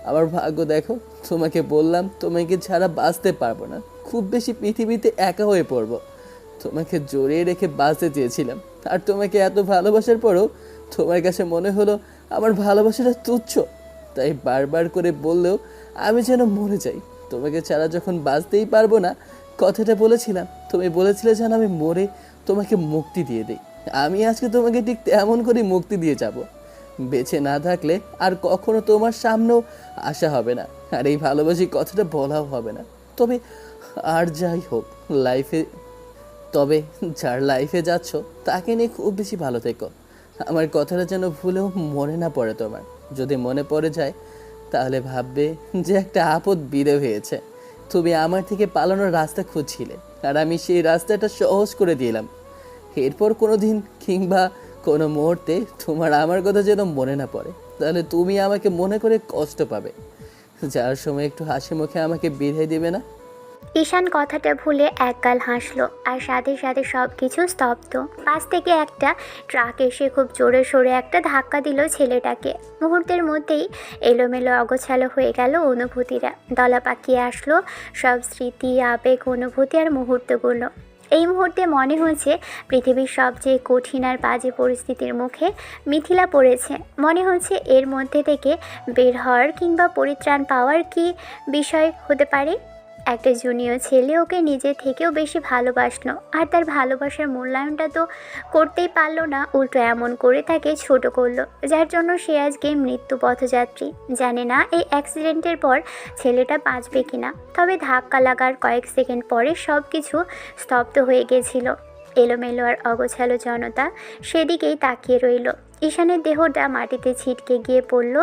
আমার ভাগ্য দেখো, তোমাকে বললাম তোমাকে ছাড়া বাঁচতে পারবো না, খুব বেশি পৃথিবীতে একা হয়ে পড়বো। তোমাকে জড়িয়ে রেখে বাঁচতে চেয়েছিলাম, আর তোমাকে এত ভালোবাসার পরও তোমার কাছে মনে হলো আমার ভালোবাসাটা তুচ্ছ। তাই বারবার করে বললেও আমি যেন মরে যাই। তোমাকে ছাড়া যখন বাঁচতেই পারবো না কথাটা বলেছিলাম, তুমি বলেছিলে যেন আমি মরে তোমাকে মুক্তি দিয়ে দিই। আমি আজকে তোমাকে ঠিক তেমন করে মুক্তি দিয়ে যাব। বেঁচে না থাকলে আর কখনো তোমার সামনেও আসা হবে না, আর এই ভালোবাসি কথাটা বলাও হবে না। তবে আর যাই হোক তবে যার লাইফে যাচ্ছ তাকে নিয়ে খুব বেশি ভালো থেকো। আমার কথাটা যেন ভুলেও মনে না পড়ে তোমার। যদি মনে পড়ে যায় তাহলে ভাববে যে একটা আপদ বিদে হয়েছে। তুমি আমার থেকে পালানোর রাস্তা খুঁজছিলে, আর আমি সেই রাস্তাটা সহজ করে দিলাম। এরপর কোনো দিন কিংবা কোনো মুহূর্তে তোমার আমার কথা যেন মনে না পড়ে, তাহলে তুমি আমাকে মনে করে কষ্ট পাবে। যার সময় একটু হাসি মুখে আমাকে বিদায় দেবে না। ঈশান কথাটা ভুলে একগাল হাসলো আর সাথে সাথে সব কিছু স্তব্ধ। পাশ থেকে একটা ট্রাক এসে খুব জোরে সোরে একটা ধাক্কা দিল ছেলেটাকে। মুহূর্তের মধ্যেই এলোমেলো অগোছালো হয়ে গেল অনুভূতিরা। দলা পাকিয়ে আসলো সব স্মৃতি, আবেগ, অনুভূতি আর মুহূর্তগুলো। এই মুহূর্তে মনে হয়েছে পৃথিবীর সবচেয়ে কঠিন আর বাজে পরিস্থিতির মুখে মিথিলা পড়েছে। মনে হচ্ছে এর মধ্যে থেকে বের হওয়ার কিংবা পরিত্রাণ পাওয়ার কি বিষয় হতে পারে। একটা জুনিয়র ছেলে ওকে নিজের থেকেও বেশি ভালোবাসলো, আর তার ভালোবাসার মূল্যায়নটা তো করতেই পারলো না, উল্টো এমন করে তাকে ছোট করলো, যার জন্য সে আজকে মৃত্যু পথযাত্রী। জানে না এই অ্যাক্সিডেন্টের পর ছেলেটা বাঁচবে কিনা। তবে ধাক্কা লাগার কয়েক সেকেন্ড পরে সব কিছু স্তব্ধ হয়ে গেছিল। এলোমেলো আর অগোছালো জনতা সেদিকেই তাকিয়ে রইল। ঈশানের দেহটা মাটিতে ছিটকে গিয়ে পড়ল।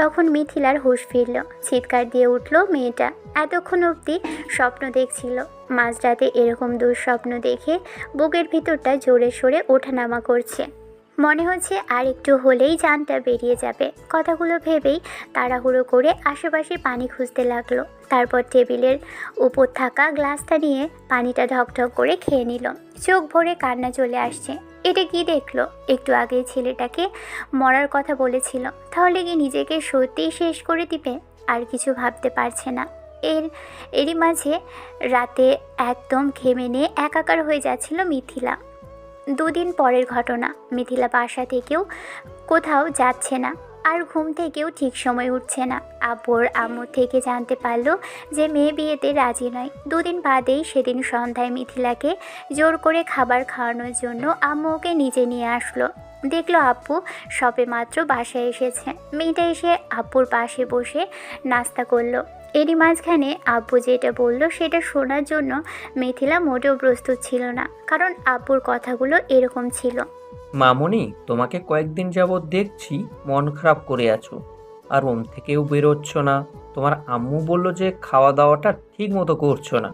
তখন মিথিলার হুঁশ ফিরল। চিৎকার দিয়ে উঠল মেয়েটা। এতক্ষণ অবধি স্বপ্ন দেখছিল, মাঝরাতে এরকম দুঃস্বপ্ন দেখে বুকের ভিতরটা জোরে সোরে ওঠানামা করছে। মনে হচ্ছে আর একটু হলেই জানটা বেরিয়ে যাবে। কথাগুলো ভেবেই তাড়াহুড়ো করে আশেপাশে পানি খুঁজতে লাগলো। তারপর টেবিলের উপর থাকা গ্লাসটা নিয়ে পানিটা ঢকঢক করে খেয়ে নিল। চোখ ভরে কান্না চলে আসছে। এটা কি দেখলো? একটু আগে ছেলেটাকে মরার কথা বলেছিল, তাহলে কি নিজেকে সত্যিই শেষ করে দিবে? আর কিছু ভাবতে পারছে না। এরই মাঝে রাতে একদম ঘেমে নিয়ে একাকার হয়ে যাচ্ছিল মিথিলা। দুদিন পরের ঘটনা। মিথিলা বাসা থেকেও কোথাও যাচ্ছে না, আর ঘুম থেকেও ঠিক সময় উঠছে না। আব্বুর আম্মু থেকে জানতে পারলো যে মেয়ে বিয়েতে রাজি নয়। দুদিন বাদেই সেদিন সন্ধ্যায় মিথিলাকে জোর করে খাবার খাওয়ানোর জন্য আম্মু ওকে নিজে নিয়ে আসলো। দেখলো আব্বু সবে মাত্র বাসায় এসেছে। মেয়েটা এসে আব্বুর পাশে বসে নাস্তা করলো। এরই মাঝখানে আব্বু যেটা বলল সেটা শোনার জন্য মিথিলা মোটেও প্রস্তুত ছিল না, কারণ আব্বুর কথাগুলো এরকম ছিল। মামুনি, তোমাকে কয়েকদিন যাবৎ দেখছি মন খারাপ করে আছো, আর রুম থেকেও বেরোচ্ছ না। তোমার আম্মু বলল যে খাওয়া দাওয়াটা ঠিক মতো করছো না।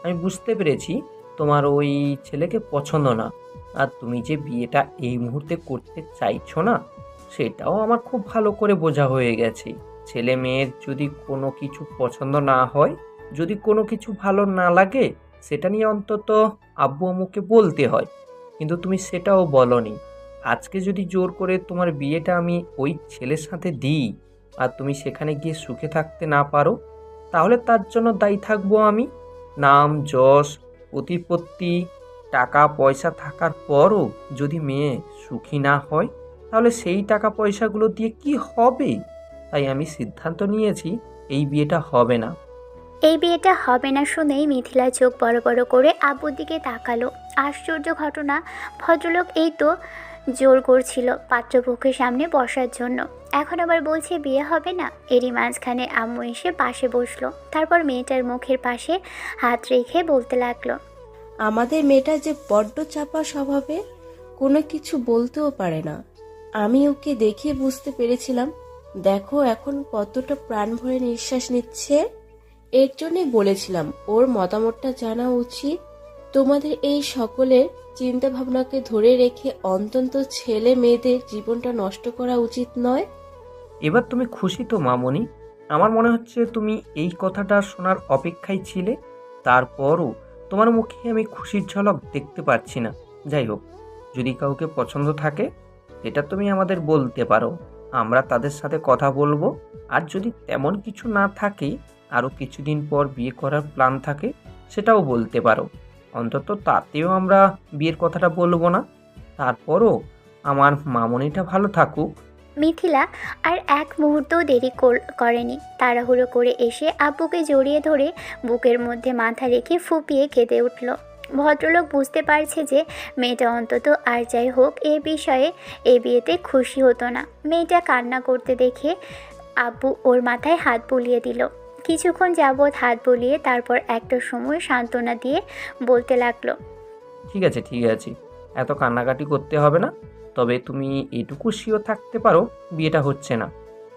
আমি বুঝতে পেরেছি তোমার ওই ছেলেকে পছন্দ না, আর তুমি যে বিয়েটা এই মুহূর্তে করতে চাইছো না সেটাও আমার খুব ভালো করে বোঝা হয়ে গেছে। ছেলে মেয়ের যদি কোনো কিছু পছন্দ না হয়, যদি কোনো কিছু ভালো না লাগে, সেটা নিয়ে অন্তত আব্বু আম্মুকে বলতে হয়, কিন্তু তুমি সেটাও বলনি। আজকে যদি জোর করে তোমার বিয়েটা আমি ওই ছেলের সাথে দিই আর তুমি সেখানে গিয়ে সুখে থাকতে না পারো, তাহলে তার জন্য দায়ী থাকবো আমি। নাম যশ প্রতিপত্তি টাকা পয়সা থাকার পরও যদি মেয়ে সুখী না হয়, তাহলে সেই টাকা পয়সাগুলো দিয়ে কি হবে? তাই আমি সিদ্ধান্ত নিয়েছি এই বিয়েটা হবে না। এই বিয়েটা হবে না শুনেই মিথিলা চোখ বড় বড় করে আব্বুর দিকে তাকালো। আশ্চর্য ঘটনা, ভদ্রলোক এই তো জোর করছিল পাত্রপক্ষের সামনে বসার জন্য, এখন আবার বলছে বিয়ে হবে না। এরই মাঝখানে আম্মু এসে পাশে বসলো, তারপর মেয়েটার মুখের পাশে হাত রেখে বলতে লাগলো। আমাদের মেয়েটা যে বড্ড চাপা স্বভাবের, কোনো কিছু বলতেও পারে না। আমি ওকে দেখে বুঝতে পেরেছিলাম। দেখো এখন কতটা প্রাণ ভরে নিঃশ্বাস নিচ্ছে। এর জন্যই বলেছিলাম ওর মতামতটা জানা উচিত। তোমাদের এই সকলের চিন্তা ভাবনাকে ধরে রেখে অন্তত ছেলে মেয়েদের জীবনটা নষ্ট করা উচিত নয়। এবার তুমি খুশি তো মামনি? আমার মনে হচ্ছে তুমি এই কথাটা শোনার অপেক্ষায় ছিলে, তারপরও তোমার মুখে আমি খুশির ঝলক দেখতে পাচ্ছি না। যাই হোক, যদি কাউকে পছন্দ থাকে সেটা তুমি আমাদের বলতে পারো, আমরা তাদের সাথে কথা বলবো। আর যদি তেমন কিছু না থাকে, আরও কিছুদিন পর বিয়ে করার প্ল্যান থাকে, সেটাও বলতে পারো। অন্তত তাতেও আমরা বিয়ের কথাটা বলবো না। তারপরও আমার মামনিটা ভালো থাকুক। মিথিলা আর এক মুহূর্তও দেরি করেনি, তাড়াহুড়ো করে এসে আব্বুকে জড়িয়ে ধরে বুকের মধ্যে মাথা রেখে ফুপিয়ে কেঁদে উঠল। ভদ্রলোক বুঝতে পারছে যে মেয়েটা অন্তত আর যাই হোক এ বিয়েতে খুশি হতো না। মেয়েটা কান্না করতে দেখে আব্বু ওর মাথায় হাত বুলিয়ে দিল। কিছুক্ষণ যাবৎ হাত বুলিয়ে তারপর একটা সময় সান্ত্বনা দিয়ে বলতে লাগলো। ঠিক আছে ঠিক আছে, এত কান্নাকাটি করতে হবে না। তবে তুমি এটুকু শিওর থাকতে পারো বিয়েটা হচ্ছে না,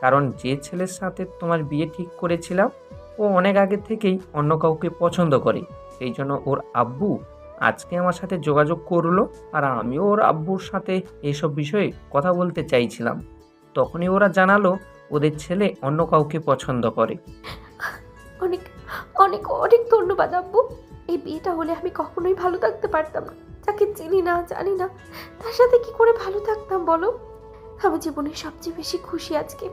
কারণ যে ছেলের সাথে তোমার বিয়ে ঠিক করেছিলাম ও অনেক আগে থেকেই অন্য কাউকে পছন্দ করে। সেই জন্য ওর আব্বু আজকে আমার সাথে যোগাযোগ করলো, আর আমিও ওর আব্বুর সাথে এইসব বিষয়ে কথা বলতে চাইছিলাম। তখনই ওরা জানালো ওদের ছেলে অন্য কাউকে পছন্দ করে। অনেক অনেক অনেক ধন্যবাদ আব্বু। এই বিয়েটা হলে আমি কখনোই ভালো থাকতে পারতাম না। যাকে চিনি না জানি না তার সাথে কি করে ভালো থাকতাম বলো? আমার জীবনের সবচেয়ে বেশি খুশি আজকে।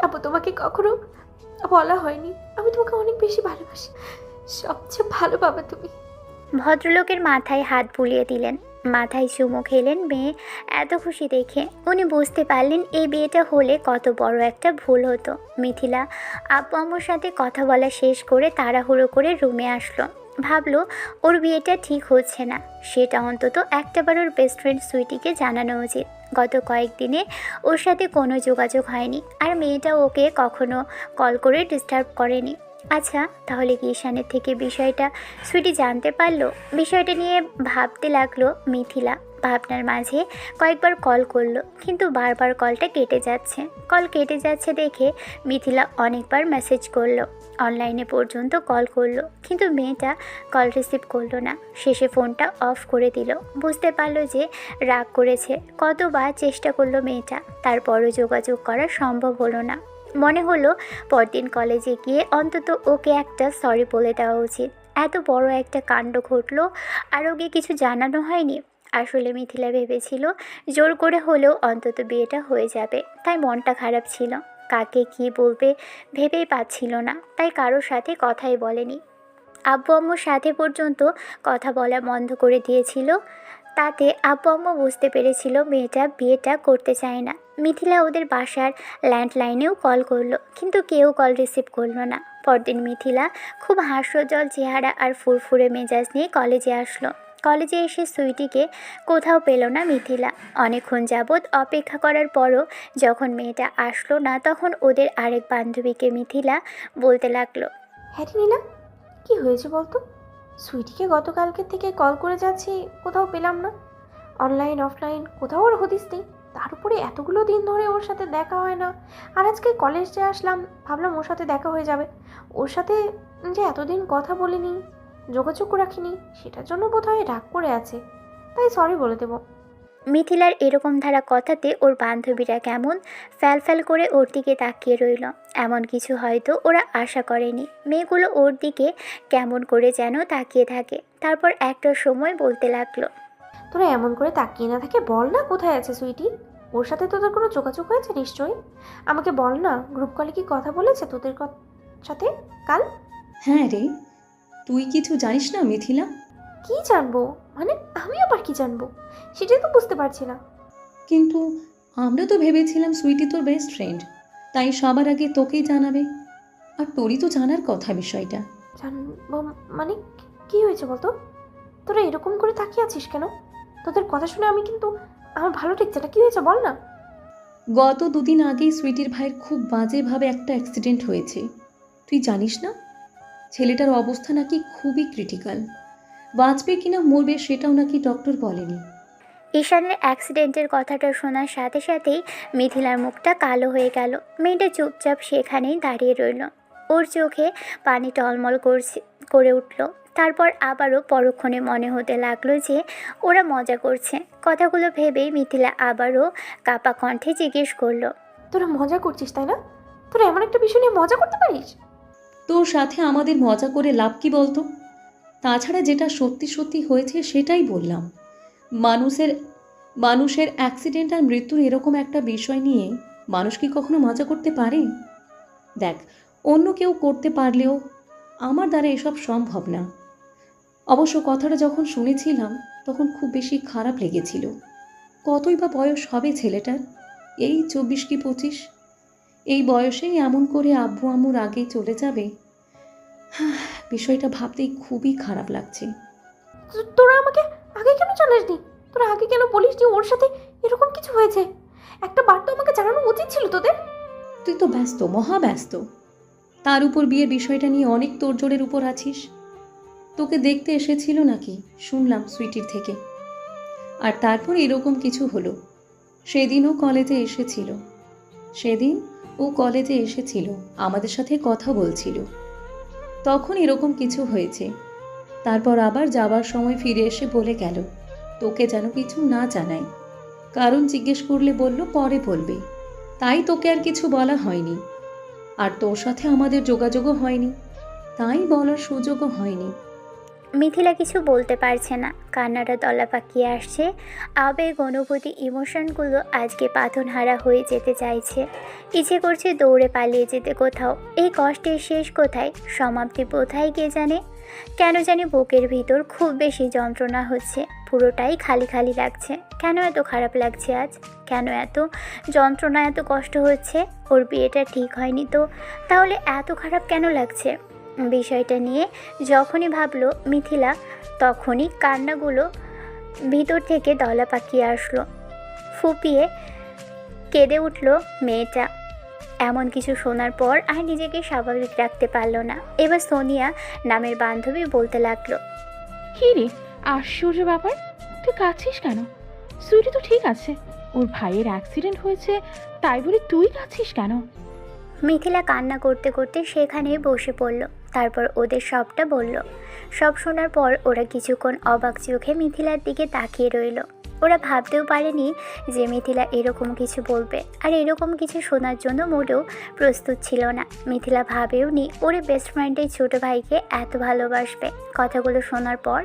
আব্বু তোমাকে কখনো বলা হয়নি আমি তোমাকে অনেক বেশি ভালোবাসি। সবচেয়ে ভালো বাবা তুমি। ভদ্রলোকের মাথায় হাত বুলিয়ে দিলেন, মাথায় চুমু খেলেন। মেয়ে এত খুশি দেখে উনি বুঝতে পারলেন এই বিয়েটা হলে কত বড় একটা ভুল হতো। মিথিলা আব্বু আম্মুর সাথে কথা বলা শেষ করে তাড়াহুড়ো করে রুমে আসলো। ভাবলো ওর বিয়েটা ঠিক হচ্ছে না, সেটা অন্তত একটাবার ওর বেস্ট ফ্রেন্ড সুইটিকে জানানো উচিত। গত কয়েকদিনে ওর সাথে কোনো যোগাযোগ হয়নি, আর মেয়েটা ওকে কখনো কল করে ডিস্টার্ব করেনি। আচ্ছা, তাহলে কি ঈশানের থেকে বিষয়টা সুইটি জানতে পারলো? বিষয়টা নিয়ে ভাবতে লাগলো মিথিলা। ভাবনার মাঝে কয়েকবার কল করলো, কিন্তু বারবার কলটা কেটে যাচ্ছে। কল কেটে যাচ্ছে দেখে মিথিলা অনেকবার মেসেজ করলো, অনলাইনে পর্যন্ত কল করলো, কিন্তু মেয়েটা কল রিসিভ করলো না। শেষে ফোনটা অফ করে দিল। বুঝতে পারলো যে রাগ করেছে। কতবার চেষ্টা করলো মেয়েটা, তারপরও যোগাযোগ করা সম্ভব হলো না। মনে হলো পরদিন কলেজে গিয়ে অন্তত ওকে একটা সরি বলে দেওয়া উচিত। এত বড় একটা কাণ্ড ঘটলো আর ওকে কিছু জানানো হয়নি। আসলে মিথিলা ভেবেছিল জোর করে হলেও অন্তত বিয়েটা হয়ে যাবে, তাই মনটা খারাপ ছিল। কাকে কি বলবে ভেবেই পাচ্ছিল না, তাই কারোর সাথে কথাই বলেনি। আব্বু আম্মুর সাথে পর্যন্ত কথা বলা বন্ধ করে দিয়েছিল। তাতে আব্বু আম্মু বুঝতে পেরেছিল মেয়েটা বিয়েটা করতে চায় না। মিথিলা ওদের বাসার ল্যান্ডলাইনেও কল করলো, কিন্তু কেউ কল রিসিভ করলো না। পরদিন মিথিলা খুব হাস্যোজ্জ্বল চেহারা আর ফুরফুরে মেজাজ নিয়ে কলেজে আসলো। কলেজে এসে সুইটিকে কোথাও পেল না মিথিলা। অনেকক্ষণ যাবৎ অপেক্ষা করার পরও যখন মেয়েটা আসলো না, তখন ওদের আরেক বান্ধবীকে মিথিলা বলতে লাগলো, হ্যাঁ রে নীলা, কী হয়েছে বলতো? সুইটিকে গতকালকের থেকে কল করে যাচ্ছি, কোথাও পেলাম না। অনলাইন অফলাইন কোথাও ওর হদিস নেই। তার উপরে এতগুলো দিন ধরে ওর সাথে দেখা হয় না। আর আজকে কলেজে আসলাম, ভাবলাম ওর সাথে দেখা হয়ে যাবে। ওর সাথে যে এতদিন কথা বলিনি, যোগাযোগ রাখিনি, সেটার জন্য বোধহয় রাগ করে আছে। তাই সরি বলে দেবো। মিথিলার এরকম ধারা কথাতে ওর বান্ধবীরা কেমন ফ্যাল করে ওর দিকে তাকিয়ে রইল। এমন কিছু হয়তো ওরা আশা করেনি। মেয়েগুলো ওর দিকে কেমন করে যেন তাকিয়ে থাকে। তারপর একটা সময় বলতে লাগলো, তোরা এমন করে তাকিয়ে না থাকে বল না কোথায় আছে সুইটি। ওর সাথে তোদের কোনো যোগাযোগ হয়েছে নিশ্চয়ই। আমাকে বল না, গ্রুপ কলে কি কথা বলেছে তোদের সাথে কাল? হ্যাঁ রে, তুই কিছু জানিস না মিথিলা? কি জানবো মানে? আমি আবার কি জানবো সেটাই তো বুঝতে পারছি না। কিন্তু আমরা তো ভেবেছিলাম সুইটি তোর বেস্ট ফ্রেন্ড, তাই সবার আগে তোকেই জানাবে। আর তোরই তো জানার কথা বিষয়টা। জানবো মানে? কি হয়েছে বলতো? তোরা এরকম করে তাকিয়ে আছিস কেন? তোদের কথা শুনে আমি কিন্তু আমার ভালো ঠেকছে না। কি হয়েছে বল না। গত 2 দিন আগেই সুইটির ভাইয়ের খুব বাজেভাবে একটা অ্যাক্সিডেন্ট হয়েছে। তুই জানিস না? ছেলেটার অবস্থা নাকি খুবই ক্রিটিক্যাল। বাঁচবে কিনা মরবে সেটাও নাকি ডক্টর বলেনি। ঈশানের অ্যাক্সিডেন্টের কথাটা শোনার সাথে সাথেই মিথিলার মুখটা কালো হয়ে গেল। মেয়েটা চুপচাপ সেখানেই দাঁড়িয়ে রইল। ওর চোখে পানি টলমল করে উঠল। তারপর আবারও পরক্ষণে মনে হতে লাগলো যে ওরা মজা করছে। কথাগুলো ভেবেই মিথিলা আবারও কাপা কণ্ঠে জিজ্ঞেস করলো, তোরা মজা করছিস তাই না? তোরা এমন একটা বিষয় নিয়ে মজা করতে পারিস? তোর সাথে আমাদের মজা করে লাভ কি বলতো? তাছাড়া যেটা সত্যি সত্যি হয়েছে সেটাই বললাম। মানুষের অ্যাক্সিডেন্ট আর মৃত্যুর এরকম একটা বিষয় নিয়ে মানুষ কি কখনো মজা করতে পারে? দেখ, অন্য কেউ করতে পারলেও আমার দ্বারা এসব সম্ভব না। অবশ্য কথাটা যখন শুনেছিলাম তখন খুব বেশি খারাপ লেগেছিল। কতই বা বয়স হবে ছেলেটার? এই 24 কি 25। এই বয়সেই এমন করে আব্বু আম্মুর আগেই চলে যাবে। বিষয়টা ভাবতেই খুবই খারাপ লাগছে। তোরা আমাকে আগে কেন জানাসনি? তোরা আগে কেন বলিসনি ওর সাথে এরকম কিছু হয়েছে? একটা বার তো আমাকে জানানো উচিত ছিল তোদের। তুই তো ব্যস্ত, মহা ব্যস্ত। তার উপর বিয়ের বিষয়টা নিয়ে অনেক তোড়জোড়ের উপর আছিস। তোকে দেখতে এসেছিল নাকি শুনলাম সুইটির থেকে। আর তারপর এরকম কিছু হলো। সেদিন ও কলেজে এসেছিল, আমাদের সাথে কথা বলছিল। তখন এরকম কিছু হয়েছে। তারপর আবার যাবার সময় ফিরে এসে বলে গেল তোকে যেন কিছু না জানাই। কারণ জিজ্ঞেস করলে বলল পরে বলবে। তাই তোকে আর কিছু বলা হয়নি। আর তোর সাথে আমাদের যোগাযোগও হয়নি, তাই বলার সুযোগও হয়নি। মিথিলা কিছু বলতে পারছে না। কান্নাটা দলা পাকিয়ে আসছে। আবেগ, অনুভূতি, ইমোশনগুলো আজকে পাথনহারা হয়ে যেতে চাইছে। ইচ্ছে করছে দৌড়ে পালিয়ে যেতে কোথাও। এই কষ্টের শেষ কোথায়, সমাপ্তি কোথায় কে জানে। কেন জানি বুকের ভিতর খুব বেশি যন্ত্রণা হচ্ছে। পুরোটাই খালি খালি লাগছে। কেন এত খারাপ লাগছে আজ? কেন এত যন্ত্রণা, এত কষ্ট হচ্ছে? ওর বিয়েটা ঠিক হয়নি তো, তাহলে এত খারাপ কেন লাগছে? বিষয়টা নিয়ে যখনই ভাবলো মিথিলা, তখনই কান্নাগুলো ভিতর থেকে দলা পাকিয়ে আসলো। ফুপিয়ে কেঁদে উঠল মেয়েটা। এমন কিছু শোনার পর আর নিজেকে স্বাভাবিক রাখতে পারল না। এবার সোনিয়া নামের বান্ধবী বলতে লাগলো, কী রে, আশ্চর্য ব্যাপার, তুই কাঁদছিস কেন? সুইটি তো ঠিক আছে, ওর ভাইয়ের অ্যাক্সিডেন্ট হয়েছে তাই বলে তুই কাঁদছিস কেন? মিথিলা কান্না করতে করতে সেখানেই বসে পড়ল। তারপর ওদের সবটা বলল। সব শোনার পর ওরা কিছুক্ষণ অবাক চোখে মিথিলার দিকে তাকিয়ে রইল। ওরা ভাবতেও পারেনি যে মিথিলা এরকম কিছু বলবে, আর এরকম কিছু শোনার জন্য মোটেও প্রস্তুত ছিল না। মিথিলা ভাবেও নি ওর বেস্ট ফ্রেন্ডের ছোটো ভাইকে এত ভালোবাসবে। কথাগুলো শোনার পর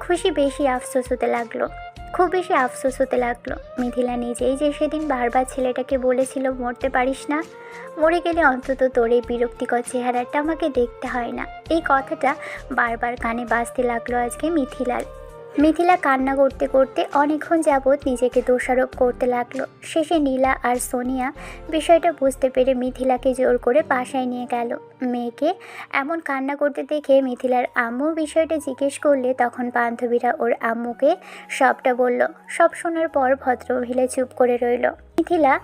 খুব বেশি আফসোস হতে লাগলো। মিথিলা নিজেই যে সেদিন বারবার ছেলেটাকে বলেছিল মরতে পারিস না, মরে গেলে অন্তত তোর এই বিরক্তিকর চেহারাটা আমাকে দেখতে হয় না। এই কথাটা বারবার কানে বাজতে লাগলো আজকে মিথিলার। মিথিলা কান্না করতে করতে অনেকক্ষণ যাবৎ নিজেকে দোষারোপ করতে লাগলো। শেষে নীলা আর সোনিয়া বিষয়টা বুঝতে পেরে মিথিলাকে জোর করে বাসায় নিয়ে গেল। মেয়েকে এমন কান্না করতে দেখে মিথিলার আম্মু বিষয়টা জিজ্ঞেস করলে তখন বান্ধবীরা ওর আম্মুকে সবটা বলল। সব শোনার পর ভদ্রমহিলা চুপ করে রইল। মিথিলা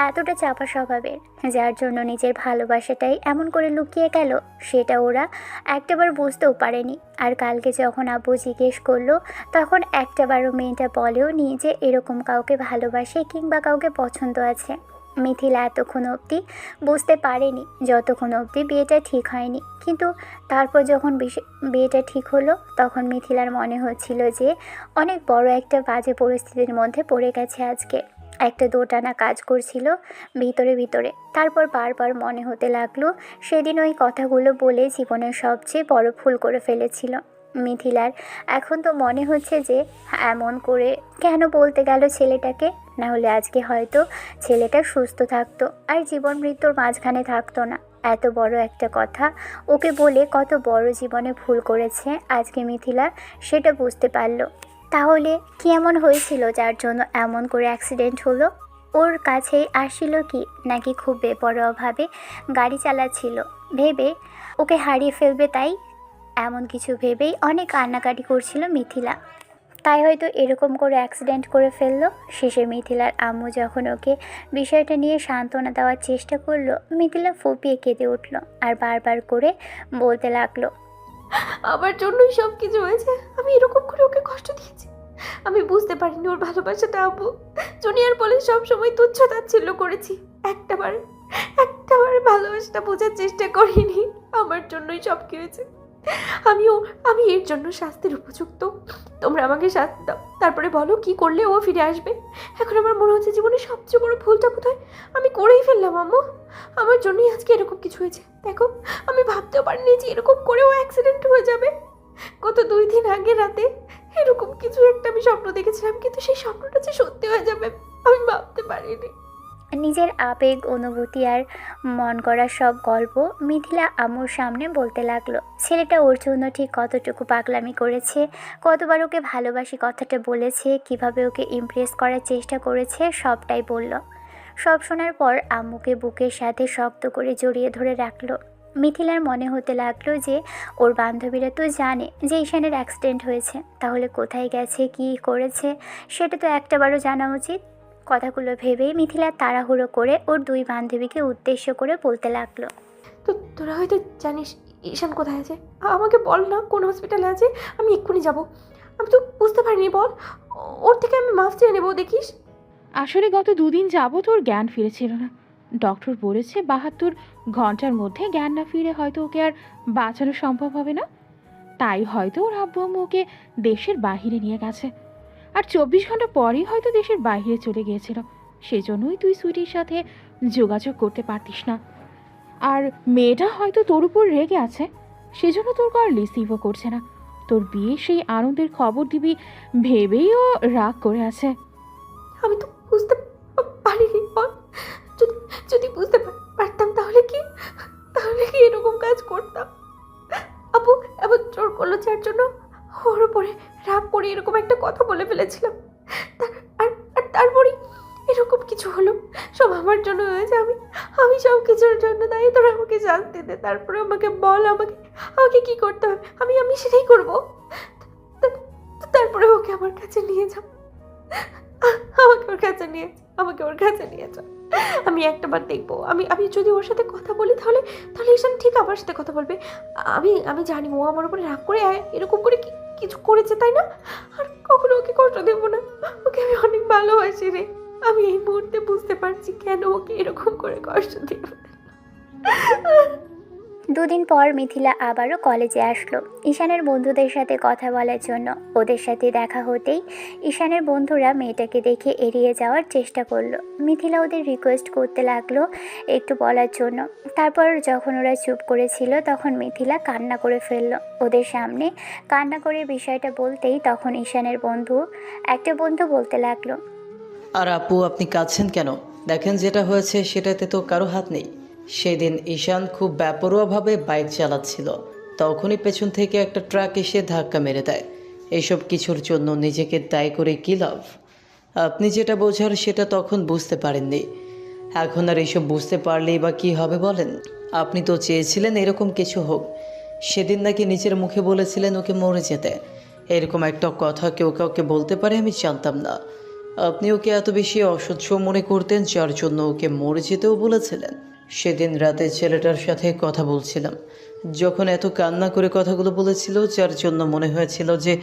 এতটা চাপা স্বভাবের, যার জন্য নিজের ভালোবাসাটাই এমন করে লুকিয়ে গেল, সেটা ওরা একটাবার বুঝতেও পারেনি। আর কালকে যখন আব্বু জিজ্ঞেস করলো তখন একটাবারও মেয়েটা বলেও নি যে এরকম কাউকে ভালোবাসে কিংবা কাউকে পছন্দ আছে। মিথিলা এতক্ষণ অবধি বুঝতে পারেনি যতক্ষণ অবধি বিয়েটা ঠিক হয়নি। কিন্তু তারপর যখন বিয়েটা ঠিক হলো তখন মিথিলার মনে হচ্ছিল যে অনেক বড় একটা বাজে পরিস্থিতির মধ্যে পড়ে গেছে। আজকে একটা দোটানা কাজ করছিল ভিতরে ভিতরে। তারপর বারবার মনে হতে লাগলো সেদিন ওই কথাগুলো বলে জীবনের সবচেয়ে বড় ভুল করে ফেলেছিল। মিথিলার এখন তো মনে হচ্ছে যে এমন করে কেন বলতে গেল ছেলেটাকে, না হলে আজকে হয়তো ছেলেটা সুস্থ থাকতো আর জীবন মৃত্যুর মাঝখানে থাকতো না। এত বড় একটা কথা ওকে বলে কত বড় জীবনে ভুল করেছে আজকে মিথিলা সেটা বুঝতে পারলো। তাহলে কি এমন হয়েছিল যার জন্য এমন করে অ্যাক্সিডেন্ট হলো? ওর কাছেই আসছিল কি, নাকি খুব বেপরোয়াভাবে গাড়ি চালাচ্ছিল ভেবে ওকে হারিয়ে ফেলবে, তাই এমন কিছু ভেবেই অনেক কান্নাকাটি করছিল মিথিলা, তাই হয়তো এরকম করে অ্যাক্সিডেন্ট করে ফেললো। শেষে মিথিলার আম্মু যখন ওকে বিষয়টা নিয়ে সান্ত্বনা দেওয়ার চেষ্টা করলো, মিথিলা ফুপিয়ে কেঁদে উঠল আর বারবার করে বলতে লাগলো, আমার জন্যই সব কিছু হয়েছে। আমি এরকম করে ওকে কষ্ট দিয়েছি। আমি বুঝতে পারিনি ওর ভালোবাসাটা আব্বু। জুনিয়র বলে সব সময় তুচ্ছ তাচ্ছিল্য করেছি। একটাবার ভালোবাসাটা বোঝার চেষ্টা করিনি। আমার জন্যই সব কি হয়েছে। আমি এর জন্য শাস্তির উপযুক্ত। তোমরা আমাকে শাস্তি দাও, তারপরে বলো কি করলে ও ফিরে আসবে। এখন আমার মনে হচ্ছে জীবনের সবচেয়ে বড় ভুলটা বোধহয় আমি করেই ফেললাম আম্মু। আমার জন্যই আজকে এরকম কিছু হয়েছে। দেখো, আমি ভাবতেও পারিনি যে এরকম করেও অ্যাক্সিডেন্ট হয়ে যাবে। গত 2 দিন আগে রাতে এরকম কিছু একটা আমি স্বপ্ন দেখেছিলাম, কিন্তু সেই স্বপ্নটা যে সত্যি হয়ে যাবে আমি ভাবতে পারিনি। নিজের আবেগ অনুভূতি আর মন করা সব গল্প মিথিলা আম্মুর সামনে বলতে লাগলো। ছেলেটা ওর জন্য ঠিক কতটুকু পাগলামি করেছে, কতবার ওকে ভালোবাসি কথাটা বলেছে, কিভাবে ওকে ইমপ্রেস করার চেষ্টা করেছে, সবটাই বলল। সব শোনার পর আম্মুকে বুকের সাথে শক্ত করে জড়িয়ে ধরে রাখলো। মিথিলার মনে হতে লাগলো যে ওর বান্ধবীরা তো জানে যে ঈশানের অ্যাক্সিডেন্ট হয়েছে, তাহলে কোথায় গেছে, কি করেছে সেটা তো একটাবারও জানা উচিত। কথাগুলো ভেবেই মিথিলা তাড়াহুড়ো করে ওর 2 বান্ধবীকে উদ্দেশ্য করে বলতে লাগলো, তো তোরা হয়তো জানিস ঈশান কোথায় আছে। আমাকে বল না কোন হসপিটালে আছে, আমি এক্ষুনি যাব। আমি তো বুঝতে পারিনি, বল। ওর থেকে আমি মাফ চেয়ে নেবো, দেখিস। আসলে গত 2 দিন যাবত ওর জ্ঞান ফিরেছিল না। ডক্টর বলেছে 72 ঘন্টার মধ্যে জ্ঞান না ফিরে হয়তো ওকে আর বাঁচানো সম্ভব হবে না। তাই হয়তো ওর আব্বু আম্মু ওকে দেশের বাহিরে নিয়ে গেছে, আর 24 ঘন্টা পরেই হয়তো দেশের বাইরে চলে গিয়েছিল। সেজন্যই তুই সুইটির সাথে যোগাযোগ করতে পারতিস না। আর মেয়েটা হয়তো তোর উপর রেগে আছে, সেজন্য তোর কল রিসিভও করছে না। তোর বিয়ে সেই আনন্দের খবর দিবি ভেবেই ও রাগ করে আছে। আমি তো বুঝতে পারিনি, বল। যদি বুঝতে পারতাম তাহলে কি এরকম কাজ করতাম। আপু এমন জোর করলো যার জন্য ওর উপরে রাগ করে এরকম একটা কথা বলে ফেলেছিলাম। আর তারপরে এরকম কিছু হলো, সব আমার জন্য হয়েছে। আমি সব কিছুর জন্য দায়ী। তোরা আমাকে শাস্তি দে, তারপরে আমাকে বল আমাকে কি করতে হবে। আমি সেটাই করবো। তারপরে ওকে আমার কাছে নিয়ে যাও। আমাকে ওর কাছে নিয়ে যাও। আমি একটাবার দেখবো। আমি যদি ওর সাথে কথা বলি তাহলে ঈশান ঠিক আমার সাথে কথা বলবে। আমি জানি ও আমার উপরে রাগ করে এরকম করে কিছু করেছে, তাই না? আর কখনো ওকে কষ্ট দেবো না। ওকে আমি অনেক ভালোবাসি রে। আমি এই মুহূর্তে বুঝতে পারছি কেন ওকে এরকম করে কষ্ট দেব। 2 দিন পর মিথিলা আবারও কলেজে আসলো ঈশানের বন্ধুদের সাথে কথা বলার জন্য। ওদের সাথে দেখা হতেই ঈশানের বন্ধুরা মেয়েটাকে দেখে এড়িয়ে যাওয়ার চেষ্টা করলো। মিথিলা ওদের রিকোয়েস্ট করতে লাগলো একটু বলার জন্য। তারপর যখন ওরা চুপ করেছিল তখন মিথিলা কান্না করে ফেললো ওদের সামনে। কান্না করে বিষয়টা বলতেই তখন ঈশানের একটা বন্ধু বলতে লাগলো, আর আপু আপনি কাঁদছেন কেন? দেখেন যেটা হয়েছে সেটাতে তো কারো হাত নেই। সেদিন ঈশান খুব বেপরোয়াভাবে বাইক চালাচ্ছিল, তখনই পেছন থেকে একটা ট্রাক এসে ধাক্কা মেরে দেয়। এসব কিছুর জন্য নিজেকে দায়ী করে কী লাভ? আপনি যেটা বোঝার সেটা তখন বুঝতে পারেননি, এখন আর এসব বুঝতে পারলেই বা কী হবে বলেন? আপনি তো চেয়েছিলেন এরকম কিছু হোক। সেদিন নাকি নিজের মুখে বলেছিলেন ওকে মরে যেতে। এরকম একটা কথা কেউ কাউকে বলতে পারে আমি জানতাম না। আপনি ওকে এত বেশি অসহ্য মনে করতেন যার জন্য ওকে মরে যেতেও বলেছিলেন। সেদিন রাতে ছেলেটার সাথে কথা বলছিলাম, যখন এত কান্না করে কথাগুলো বলেছিল, যার জন্য মনে হয়েছিল যে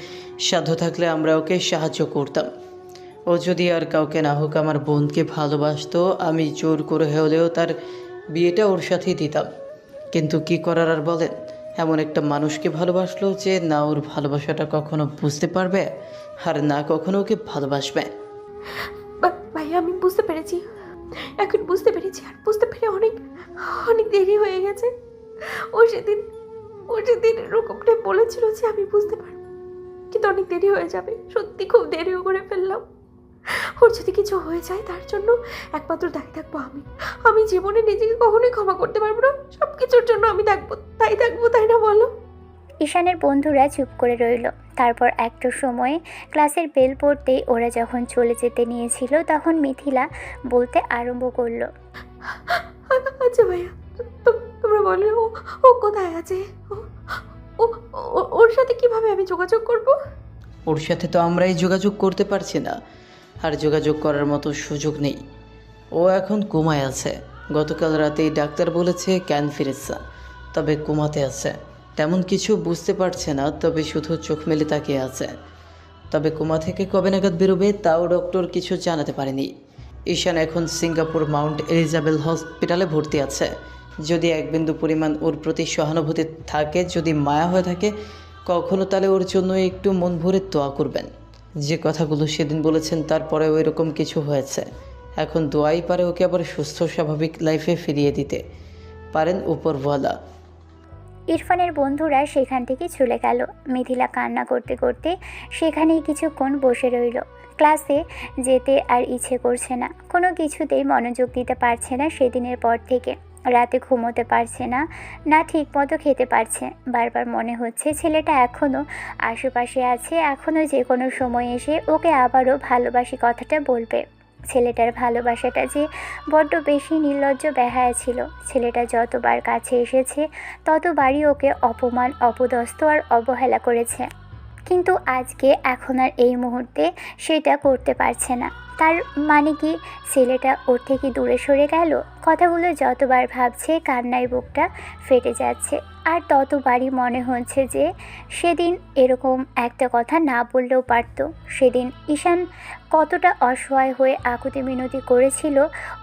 সাধ্য থাকলে আমরা ওকে সাহায্য করতাম। ও যদি আর কাউকে না হোক আমার বোনকে ভালোবাসতো, আমি জোর করে হলেও তার বিয়েটা ওর সাথেই দিতাম। কিন্তু কি করার আর বলেন, এমন একটা মানুষকে ভালোবাসলো যে না ওর ভালোবাসাটা কখনো বুঝতে পারবে আর না কখনো ওকে ভালোবাসবে। ভাইয়া আমি বুঝতে পেরেছি, এখন বুঝতে পেরেছি, আর বুঝতে পেরে অনেক অনেক দেরি হয়ে গেছে। ও সেদিন এরকমটা বলেছিল যে আমি বুঝতে পারবো, কিন্তু অনেক দেরি হয়ে যাবে। সত্যি খুব দেরিও করে ফেললাম। ওর যদি কিছু হয়ে যায় তার জন্য একমাত্র দায়ী থাকবো আমি জীবনে নিজেকে কখনোই ক্ষমা করতে পারবো না। সব কিছুর জন্য আমি থাকবো, তাই না বলো? ঈশানের বন্ধুরা চুপ করে রইল। তারপর একটু সময়ে ক্লাসের বেল পড়তেই ওরা যখন চলে যেতে নিয়েছিল, তখন মিথিলা বলতে আরম্ভ করলো। আচ্ছা ভাইয়া, তোমরা বলো ও কোথায় আছে? ওর সাথে কিভাবে আমি যোগাযোগ করব? ওর সাথে তো আমরাই যোগাযোগ করতে পারছি না, আর যোগাযোগ করার মতো সুযোগ নেই। ও এখন কোমায় আছে। গতকাল রাতেই ডাক্তার বলেছে জ্ঞান ফিরেছে, তবে কোমাতে আছে। তেমন কিছু বুঝতে পারছে না, তবে শুধু চোখ মেলে তাকিয়ে আছে। তবে কোমা থেকে কবে নাগাদ বেরোবে তাও ডক্টর কিছু জানাতে পারেনি। ঈশান এখন সিঙ্গাপুর মাউন্ট এলিজাবেথ হসপিটালে ভর্তি আছে। যদি এক বিন্দু পরিমাণ ওর প্রতি সহানুভূতি থাকে, যদি মায়া হয়ে থাকে কখনো, তাহলে ওর জন্য একটু মন ভরে দোয়া করবেন। যে কথাগুলো সেদিন বলেছেন তারপরে ওই রকম কিছু হয়েছে, এখন দোয়াই পারে ওকে আবার সুস্থ স্বাভাবিক লাইফে ফিরিয়ে দিতে পারেন উপরওয়ালা। ইরফানের বন্ধুরা সেখান থেকে চলে গেল। মিথিলা কান্না করতে করতে সেখানেই কিছুক্ষণ বসে রইল। ক্লাসে যেতে আর ইচ্ছে করছে না, কোনো কিছুতেই মনোযোগ দিতে পারছে না। সেদিনের পর থেকে রাতে ঘুমোতে পারছে না, না ঠিক মতো খেতে পারছে। বারবার মনে হচ্ছে ছেলেটা এখনও আশেপাশে আছে, এখনও যে কোনো সময় এসে ওকে আবারও ভালোবাসি কথাটা বলবে। ছেলেটার ভালোবাসাটা যে বড্ড বেশি নির্লজ্জ বেহায়া ছিল। ছেলেটা যতবার কাছে এসেছে ততবারই ওকে অপমান, অপদস্থ আর অবহেলা করেছে, কিন্তু আজকে এখন আর এই মুহূর্তে সেটা করতে পারছে না। তার মানে কি ছেলেটা ওর থেকে দূরে সরে গেল? কথাগুলো যতবার ভাবছে কান্নায় বুকটা ফেটে যাচ্ছে, আর ততবারই মনে হচ্ছে যে সেদিন এরকম একটা কথা না বললেও পারত। সেদিন ঈশান কতটা অসহায় হয়ে আকুতি মিনতি করেছিল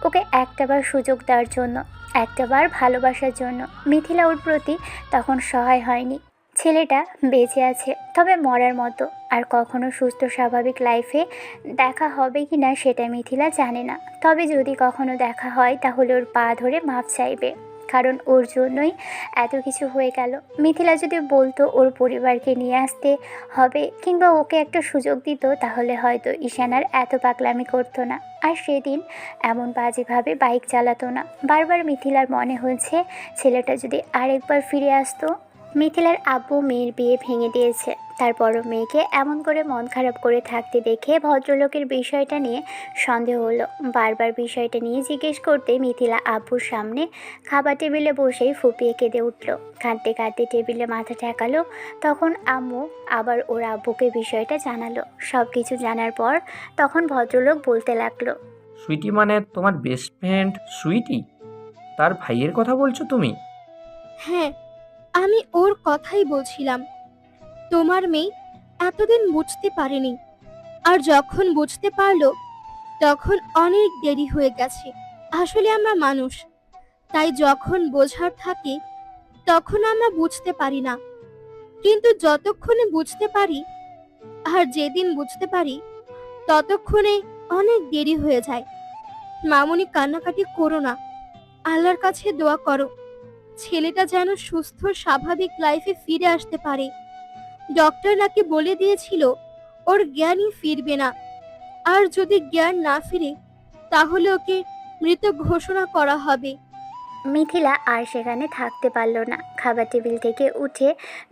ওকে একটাবার সুযোগ দেওয়ার জন্য, একটাবার ভালোবাসার জন্য। মিথিলা ওর প্রতি তখন সহায় হয়নি। ছেলেটা বেঁচে আছে, তবে মরার মতো। আর কখনো সুস্থ স্বাভাবিক লাইফে দেখা হবে কি না সেটা মিথিলা জানে না। তবে যদি কখনো দেখা হয় তাহলে ওর পা ধরে মাপ চাইবে, কারণ ওর জন্যই এত কিছু হয়ে গেল। মিথিলা যদি বলতো ওর পরিবারকে নিয়ে আসতে হবে কিংবা ওকে একটা সুযোগ দিত, তাহলে হয়তো ঈশান আর এত পাগলামি করতো না, আর সেদিন এমন বাজেভাবে বাইক চালাতো না। বারবার মিথিলার মনে হয়েছে ছেলেটা যদি আরেকবার ফিরে আসতো। মিথিলার আব্বু মেয়ের বিয়ে ভেঙে দিয়েছে, তারপরও মেয়েকে এমন করে মন খারাপ করে থাকতে দেখে ভদ্রলোকের বিষয়টা নিয়ে সন্দেহ হলো। বারবার বিষয়টা নিয়ে জিজ্ঞেস করতে মিথিলা আব্বুর সামনে খাবার টেবিলে বসেই ফুপিয়ে কেঁদে উঠল। কাঁদতে কাঁদতে টেবিলে মাথা ঠেকালো। তখন আম্মু আবার ওর আব্বুকে বিষয়টা জানালো। সব কিছু জানার পর তখন ভদ্রলোক বলতে লাগলো, সুইটি মানে তোমার বেস্ট ফ্রেন্ড সুইটি? তার ভাইয়ের কথা বলছো তুমি? হ্যাঁ, আমি ওর কথাই বলছিলাম। তোমার মেয়ে এতদিন বুঝতে পারেনি, আর যখন বুঝতে পারলো তখন অনেক দেরি হয়ে গেছে। আসলে আমরা মানুষ, তাই যখন বোঝার থাকে তখন আমরা বুঝতে পারি না, কিন্তু যতক্ষণে বুঝতে পারি আর যেদিন বুঝতে পারি ততক্ষণে অনেক দেরি হয়ে যায়। মামুনি, কান্নাকাটি করো না, আল্লাহর কাছে দোয়া করো ছেলেটা যেন সুস্থ স্বাভাবিক লাইফে ফিরে আসতে পারে। ডক্টর নাকি বলে দিয়েছিল ওর জ্ঞানই ফিরবে না, আর যদি জ্ঞান না ফিরে তাহলে ওকে মৃত ঘোষণা করা হবে। মিথিলা আর সেখানে থাকতে পারল না। খাবার টেবিল থেকে উঠে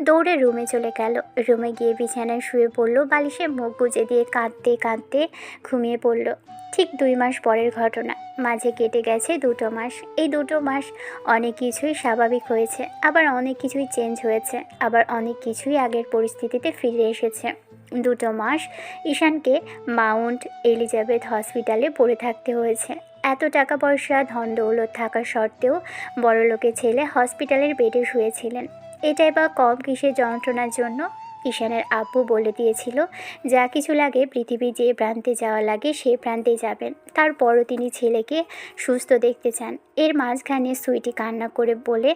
দৌড়ে রুমে চলে গেল। রুমে গিয়ে বিছানায় শুয়ে পড়ল। বালিশে মুখ গুজে দিয়ে কাঁদতে কাঁদতে ঘুমিয়ে পড়ল। ঠিক 2 মাস পরের ঘটনা। মাঝে কেটে গেছে 2 মাস। এই 2 মাস অনেক কিছুই স্বাভাবিক হয়েছে, আবার অনেক কিছুই চেঞ্জ হয়েছে, আবার অনেক কিছুই আগের পরিস্থিতিতে ফিরে এসেছে। 2 মাস ঈশানকে মাউন্ট এলিজাবেথ হসপিটালে পড়ে থাকতে হয়েছে। এত টাকা পয়সা ধন দৌলত থাকা সত্ত্বেও বড়লোকের ছেলে হসপিটালের বেডে শুয়েছিলেন। এটাই বা কম কিসের যন্ত্রণার জন্য? ঈশানের আব্বু বলে দিয়েছিল, যা কিছু লাগে পৃথিবীর যে প্রান্তে যাওয়া লাগে সেই প্রান্তে যাবেন। তারপরও তিনি ছেলেকে সুস্থ দেখতে চান। এর মাঝখানে সুইটি কান্না করে বলে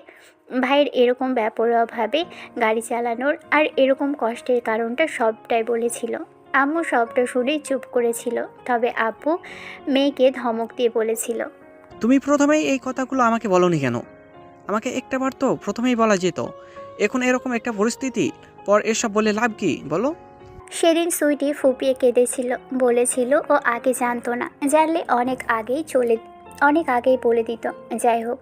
ভাইয়ের এরকম বেপরোয়াভাবে গাড়ি চালানোর আর এরকম কষ্টের কারণটা সবটাই বলেছিল। আম্মু সবটা শুনেই চুপ করেছিল। তবে আব্বু মেয়েকে ধমক দিয়ে বলেছিল, তুমি প্রথমেই এই কথাগুলো আমাকে বলোনি কেন? আমাকে একটাবার তো প্রথমেই বলা যেত। এখন এরকম একটা পরিস্থিতি পর এসব বলে লাভ কি বলো? সেদিন সুইটি ফুপিয়ে কেঁদেছিল। বলেছিল ও আগে জানতো না, জানলে অনেক আগেই বলে দিত। যাই হোক,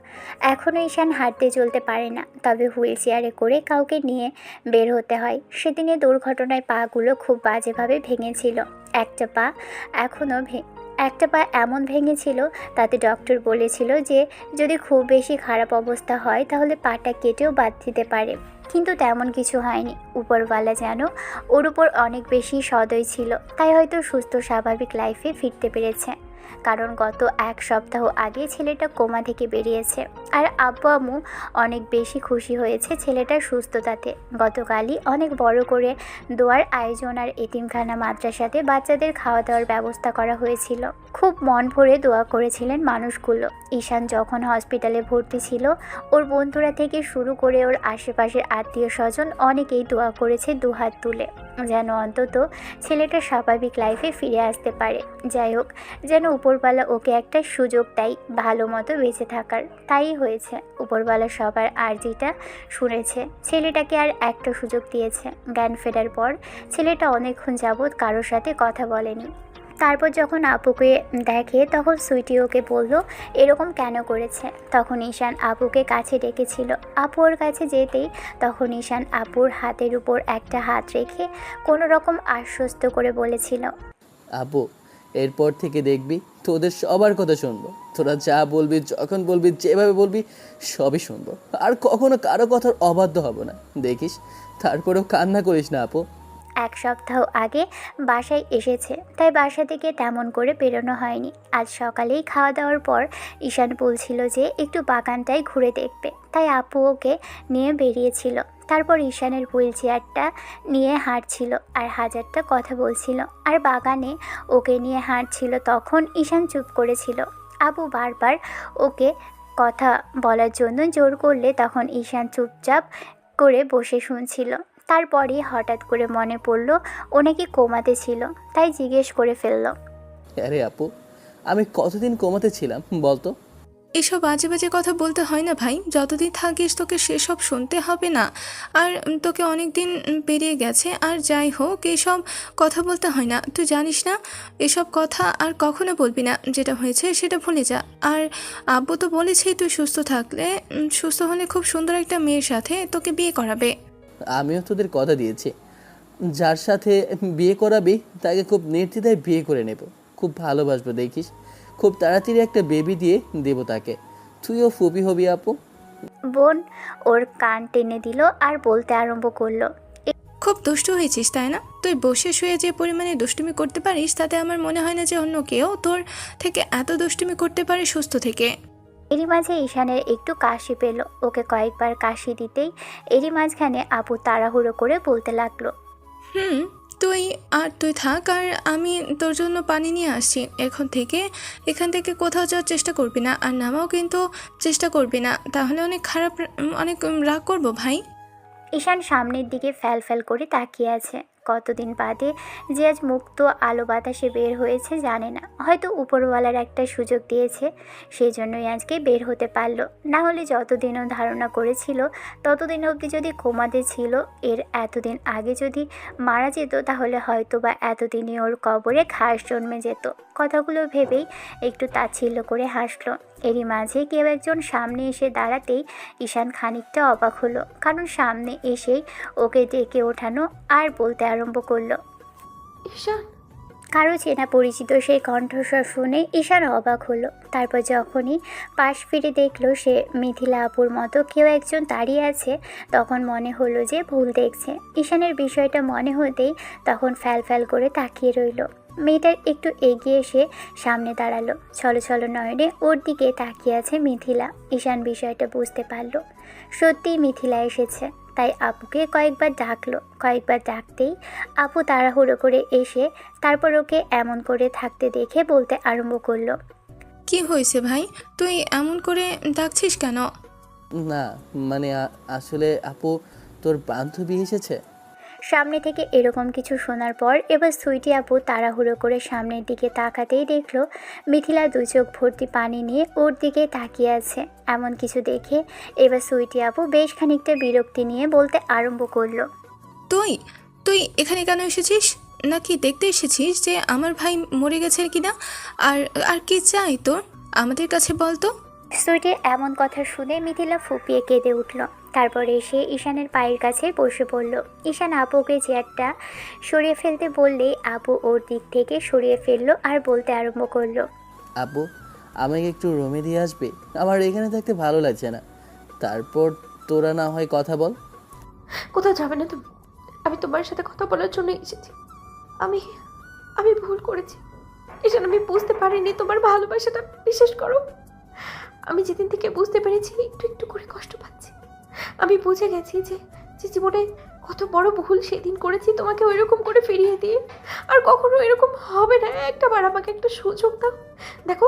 এখনও ঈশান হাঁটতে চলতে পারে না, তবে হুইল চেয়ারে করে কাউকে নিয়ে বের হতে হয়। সেদিনের দুর্ঘটনায় পাগুলো খুব বাজেভাবে ভেঙেছিল। একটা পা এমন ভেঙেছিল তাতে ডক্টর বলেছিল যে যদি খুব বেশি খারাপ অবস্থা হয় তাহলে পাটা কেটেও বাদ দিতে পারে। কিন্তু তেমন কিছু হয়নি। উপরওয়ালা যেন ওর উপর অনেক বেশি সদয় ছিল, তাই হয়তো সুস্থ স্বাভাবিক লাইফে ফিরতে পেরেছে। কারণ গত 1 সপ্তাহ আগে ছেলেটা কোমা থেকে বেরিয়েছে। আর আব্বু আম্মু অনেক বেশি খুশি হয়েছে ছেলেটার সুস্থতাতে। গতকালই অনেক বড় করে দোয়ার আয়োজন আর এতিমখানা মাদ্রাসাতে বাচ্চাদের খাওয়া দাওয়ার ব্যবস্থা করা হয়েছিল। খুব মন ভরে দোয়া করেছিলেন মানুষগুলো। ঈশান যখন হসপিটালে ভর্তি ছিল, ওর বন্ধুরা থেকে শুরু করে ওর আশেপাশের আত্মীয় স্বজন অনেকেই দোয়া করেছে দুহাত তুলে, যেন অন্তত ছেলেটা স্বাভাবিক লাইফে ফিরে আসতে পারে। যাই হোক, যেন উপরওয়ালা ওকে একটা সুযোগ দেয় ভালো মতো বেঁচে থাকার। তাই হয়েছে। উপরওয়ালা সবার আর্জিটা শুনেছে, ছেলেটাকে আর একটা সুযোগ দিয়েছে। জ্ঞান ফেরার পর ছেলেটা অনেকক্ষণ যাবৎ কারোর সাথে কথা বলেনি। তারপর যখন আপুকে দেখে তখন সুইটি ওকে বলল এরকম কেন করেছে। তখন ঈশান আপুকে কাছে ডেকেছিল। আপু ওর কাছে যেতেই তখন ঈশান আপুর হাতের উপর একটা হাত রেখে কোনো রকম আশ্বস্ত করে বলেছিল, আপু, এরপর থেকে দেখবি তোদের সবার কথা শুনবো। তোরা যা বলবি, যখন বলবি, যেভাবে বলবি সবই শুনবো। আর কখনো কারো কথার অবাধ্য হব না, দেখিস। তারপরেও কান্না করিস না আপু। 1 সপ্তাহ আগে বাসায় এসেছে, তাই বাসা থেকে তেমন করে বেরোনো হয়নি। আজ সকালেই খাওয়া দাওয়ার পর ঈশান বলছিল যে একটু বাগানটাই ঘুরে দেখবে, তাই আপু ওকে নিয়ে বেরিয়েছিল। তারপর ঈশানের হুইল চেয়ারটা নিয়ে হাঁটছিল আর হাজারটা কথা বলছিল, আর বাগানে ওকে নিয়ে হাঁটছিল। তখন ঈশান চুপ করেছিল। আপু বারবার ওকে কথা বলার জন্য জোর করলে তখন ঈশান চুপচাপ করে বসে শুনছিল। তারপরে হঠাৎ করে মনে পড়ল ও নাকি কোমাতে ছিল, তাই জিজ্ঞেস করে ফেলল, আরে আপু, আমি কতদিন কোমাতে ছিলাম বলতো? এসব বাজে বাজে কথা বলতে হয় না ভাই। যতদিন থাকিস তোকে সেসব শুনতে হবে না। আর তোকে অনেক দিন পেরিয়ে গেছে। আর যাই হোক, এসব কথা বলতে হয় না। তুই জানিস না, এসব কথা আর কখনো বলবি না। যেটা হয়েছে সেটা ভুলে যা। আর আব্বু তো বলেছেই তুই সুস্থ হলে খুব সুন্দর একটা মেয়ের সাথে তোকে বিয়ে করাবে। আমিও তোদের কথা দিয়েছি, যার সাথে বিয়ে করাবি তাকে খুব নির্দ্বিধায় বিয়ে করে নেব। খুব ভালোবাসবো, দেখিস। খুব তাড়াতাড়ি একটা বেবি দিয়ে দেব তাকে। তুইও ফুপি হবি আপু। বোন ওর কান টেনে দিল আর বলতে আরম্ভ করলো, খুব দুষ্টু হয়েছিস তাই না? তুই বসে শুয়ে যে পরিমাণে দুষ্টুমি করতে পারিস, তাতে আমার মনে হয় না যে অন্য কেউ তোর থেকে এত দুষ্টুমি করতে পারে সুস্থ থেকে। এরই মাঝে ঈশানের একটু কাশি পেল। ওকে কয়েকবার কাশি দিতেই এরই মাঝখানে আপু তাড়াহুড়ো করে বলতে লাগলো, তুই থাক, আর আমি তোর জন্য পানি নিয়ে আসছি। এখান থেকে কোথাও যাওয়ার চেষ্টা করবি না, আর নামাও কিন্তু চেষ্টা করবি না, তাহলে অনেক রাগ করবো ভাই। ঈশান সামনের দিকে ফ্যাল করে তাকিয়ে আছে। কতদিন বাদে যে আজ মুক্ত আলো বাতাসে বের হয়েছে জানে না, হয়তো উপরওয়ালার একটা সুযোগ দিয়েছে, সেই জন্যই আজকে বের হতে পারলো। না হলে যতদিনও ধারণা করেছিল ততদিন অবধি যদি কোমাতে ছিল, এর এতদিন আগে যদি মারা যেত, তাহলে হয়তো বা এতদিনই ওর কবরে ঘাস জন্মে যেত। কথাগুলো ভেবেই একটু তাচ্ছিল্য করে হাসলো। এরই মাঝে কেউ একজন সামনে এসে দাঁড়াতেই ঈশান খানিকটা অবাক হলো, কারণ সামনে এসেই ওকে ডেকে ওঠানো আর বলতে আরম্ভ করলো। ঈশান। কারো চেনা পরিচিত সেই কণ্ঠস্বর শুনে ঈশান অবাক হলো। তারপর যখনই পাশ ফিরে দেখলো সে মিথিলা আপুর মতো কেউ একজন দাঁড়িয়ে আছে, তখন মনে হলো যে ভুল দেখছে। ঈশানের বিষয়টা মনে হতেই তখন ফ্যাল করে তাকিয়ে রইল। মেয়েটার একটু এগিয়ে এসে সামনে দাঁড়ালো, ছলো নয়নে ওর দিকে তাকিয়ে আছে মিথিলা। ঈশান বিষয়টা বুঝতে পারলো, সত্যিই মিথিলা এসেছে। তাই আপুকে কয়েকবার ডাকলো। কয়েকবার ডাকতেই আপু তাড়াহুড়ো করে এসে তারপর ওকে এমন করে থাকতে দেখে বলতে আরম্ভ করলো। কি হয়েছে ভাই, তুই এমন করে ডাকছিস কেন? না মানে আসলে আপু, তোর বান্ধবী এসেছে। সামনে থেকে এরকম কিছু শোনার পর এবার সুইটি আপু তাড়াহুড়ো করে সামনের দিকে তাকাতেই দেখলো মিথিলা 2 চোখ ভর্তি পানি নিয়ে ওর দিকে তাকিয়ে আছে। এমন কিছু দেখে এবার সুইটি আপু বেশ খানিকটা বিরক্তি নিয়ে বলতে আরম্ভ করলো। তুই তুই এখানে কেন এসেছিস? নাকি দেখতে এসেছিস যে আমার ভাই মরে গেছে কিনা? আর আর কি চাই তোর আমাদের কাছে বল তো? সুইটির এমন কথা শুনে মিথিলা ফুপিয়ে কেঁদে উঠল। তারপর এসে ঈশানের পায়ের কাছে বসে পড়ল। ঈশান আপুকে চেয়ারটা সরিয়ে ফেলতে বললেই আপু ওর দিক থেকে সরিয়ে ফেললো আর বলতে আরম্ভ করলো। আপু, আমাকে একটু রুমে দিয়ে আসবে? আমার এখানে থাকতে ভালো লাগছে না। তারপর তোরা না হয় কথা বল। কোথাও যাবে না তুমি। আমি তোমার সাথে কথা বলার জন্য এসেছি। আমি আমি ভুল করেছি ঈশান। আমি বুঝতে পারিনি তোমার ভালোবাসাটা। বিশ্বাস করো, আমি যেদিন থেকে বুঝতে পেরেছি একটু একটু করে কষ্ট পাচ্ছি। আমি বুঝে গেছি যে জীবনে কত বড় ভুল সেদিন করেছি তোমাকে ওইরকম করে ফিরিয়ে দিয়ে। আর কখনো এরকম হবে না। একটাবার আমাকে একটা সুযোগ দাও। দেখো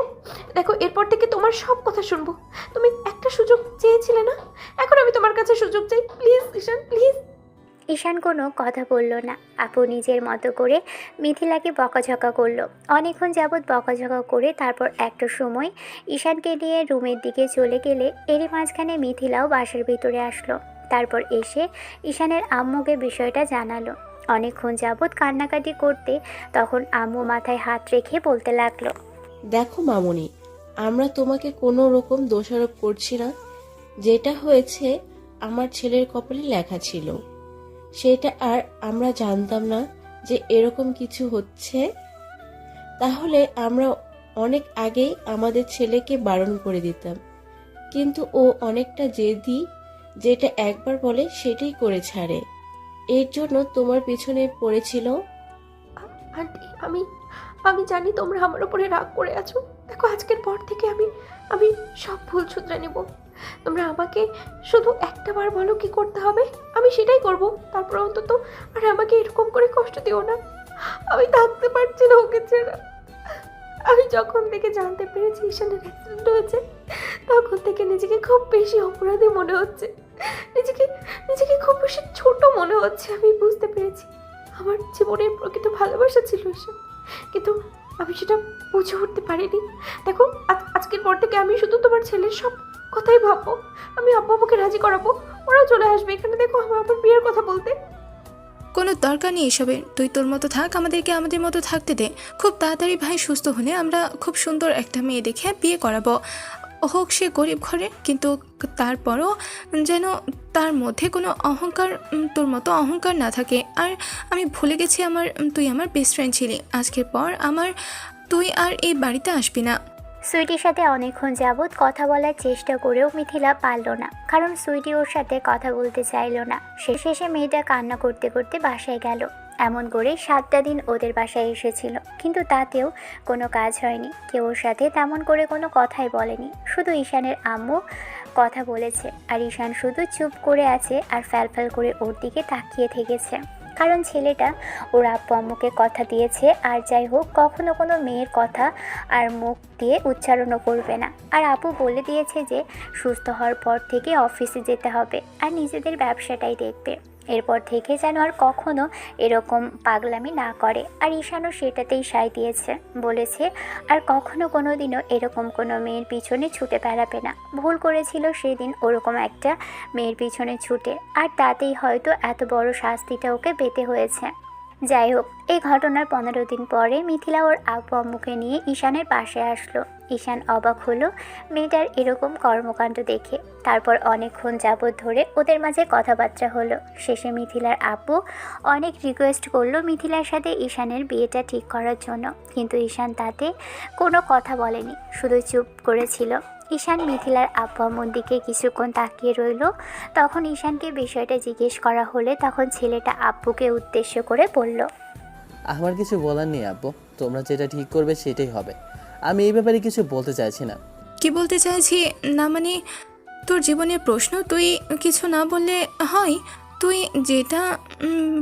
দেখো, এরপর থেকে তোমার সব কথা শুনবো। তুমি একটা সুযোগ চেয়েছিলে না, এখন আমি তোমার কাছে সুযোগ চাই। Please Ishan, please. ঈশান কোনো কথা বলল না। আপু নিজের মতো করে মিথিলাকে বকাঝকা করলো। অনেকক্ষণ যাবৎ বকাঝকা করে তারপর একটা সময় ঈশানকে নিয়ে রুমের দিকে চলে গেলে এরই মাঝখানে মিথিলাও বাসার ভিতরে আসলো। তারপর এসে ঈশানের আম্মুকে বিষয়টা জানালো। অনেকক্ষণ যাবৎ কান্নাকাটি করতে তখন আম্মু মাথায় হাত রেখে বলতে লাগলো। দেখো মামুনি, আমরা তোমাকে কোনো রকম দোষারোপ করছি না। যেটা হয়েছে আমার ছেলের কপালে লেখা ছিল, সেটা আর আমরা জানতাম না যে এরকম কিছু হচ্ছে। তাহলে আমরা অনেক আগেই আমাদের ছেলেকে বারণ করে দিতাম, কিন্তু ও অনেকটা জেদি, যেটা একবার বলে সেটাই করে ছাড়ে। এর জন্য তোমার পিছনে পড়েছিল। আন্টি, আমি জানি তোমরা আমার উপরে রাগ করে আছো। দেখো, আজকের পর থেকে আমি সব ভুল শুধরে নেব। তোমরা আমাকে শুধু একটাবার বলো কি করতে হবে, আমি সেটাই করব। তারপর অন্তত আর আমাকে এরকম করে কষ্ট দিও না। আমি থাকতে পারছি না ওকে ছেড়ে। আমি যখন থেকে জানতে পেরেছি ঈশানের অ্যাক্সিডেন্ট হয়েছে, তখন থেকে নিজেকে খুব বেশি অপরাধী মনে হচ্ছে। নিজেকে খুব বেশি ছোট মনে হচ্ছে। আমি বুঝতে পেরেছি আমার জীবনের প্রকৃত ভালোবাসা ছিল ঈশান, কিন্তু আমি সেটা বুঝে উঠতে পারিনি। দেখো, আজকের পর থেকে আমি শুধু তোমার ছেলের সব কথাই ভাববো। আমি আব্বু আম্মুকে রাজি করাবো, ওরাও চলে আসবে এখানে। দেখো, আমার বিয়ের কথা বলতে কোনো দরকার নেই এসবের। তুই তোর মতো থাক, আমাদেরকে আমাদের মতো থাকতে দে। খুব তাড়াতাড়ি ভাই সুস্থ হলে আমরা খুব সুন্দর একটা মেয়ে দেখে বিয়ে করাবো। হোক সে গরিব ঘরে, কিন্তু তারপরও যেন তার মধ্যে কোনো অহংকার, তোর মতো অহংকার না থাকে। আর আমি ভুলে গেছি তুই আমার বেস্ট ফ্রেন্ড ছিলি। আজকের পর তুই আর এই বাড়িতে আসবি না। সুইটির সাথে অনেকক্ষণ যাবৎ কথা বলার চেষ্টা করেও মিথিলা পারল না, কারণ সুইটি ওর সাথে কথা বলতে চাইল না। শেষে মেয়েটা কান্না করতে করতে বাসায় গেল। এমন করে 7টা দিন ওদের বাসায় এসেছিল, কিন্তু তাতেও কোনো কাজ হয়নি। কেউ ওর সাথে তেমন করে কোনো কথাই বলেনি। শুধু ঈশানের আম্মু কথা বলেছে, আর ঈশান শুধু চুপ করে আছে আর ফ্যাল করে ওর দিকে তাকিয়ে থেকেছে। কারণ ছেলেটা ওর আব্বু আম্মুকে কথা দিয়েছে, আর যাই হোক কখনো কোনো মেয়ের কথা আর মুখ দিয়ে উচ্চারণও করবে না। আর আপু বলে দিয়েছে যে সুস্থ হওয়ার পর থেকে অফিসে যেতে হবে আর নিজেদের ব্যবসাটাই দেখবে। এরপর থেকে যেন আর কখনো এরকম পাগলামি না করে। আর ঈশানও সেটাতেই সায় দিয়েছে, বলেছে আর কখনো কোনো দিনও এরকম কোনো মেয়ের পিছনে ছুটে বেড়াবে না। ভুল করেছিল সেদিন ওরকম একটা মেয়ের পিছনে ছুটে, আর তাতেই হয়তো এত বড় শাস্তিটা ওকে পেতে হয়েছে। যাই হোক, এই ঘটনার 15 দিন পরে মিথিলা ওর আব্বু আম্মুকে নিয়ে ঈশানের পাশে আসলো। ঈশান অবাক হলো মেয়েটার এরকম কর্মকাণ্ড দেখে। তারপর অনেকক্ষণ যাবৎ ধরে ওদের মাঝে কথাবার্তা হলো। শেষে মিথিলার আব্বু অনেক রিকোয়েস্ট করলো মিথিলার সাথে ঈশানের বিয়েটা ঠিক করার জন্য, কিন্তু ঈশান তাতে কোনো কথা বলেনি, শুধু চুপ করেছিল। ঈশান মিথিলার আব্বু আম্মুর দিকে কিছুক্ষণ তাকিয়ে রইল। তখন ঈশানকে বিষয়টা জিজ্ঞেস করা হলে তখন ছেলেটা আব্বুকে উদ্দেশ্য করে বলল, আমার কিছু বলার নেই আব্বু, তোমরা যেটা ঠিক করবে সেটাই হবে। আমি এই ব্যাপারে কিছু বলতে চাইছি না। কি বলতে চাইছি না মানে, তোর জীবনের প্রশ্ন, তুই কিছু না বললে হয়, তুই যেটা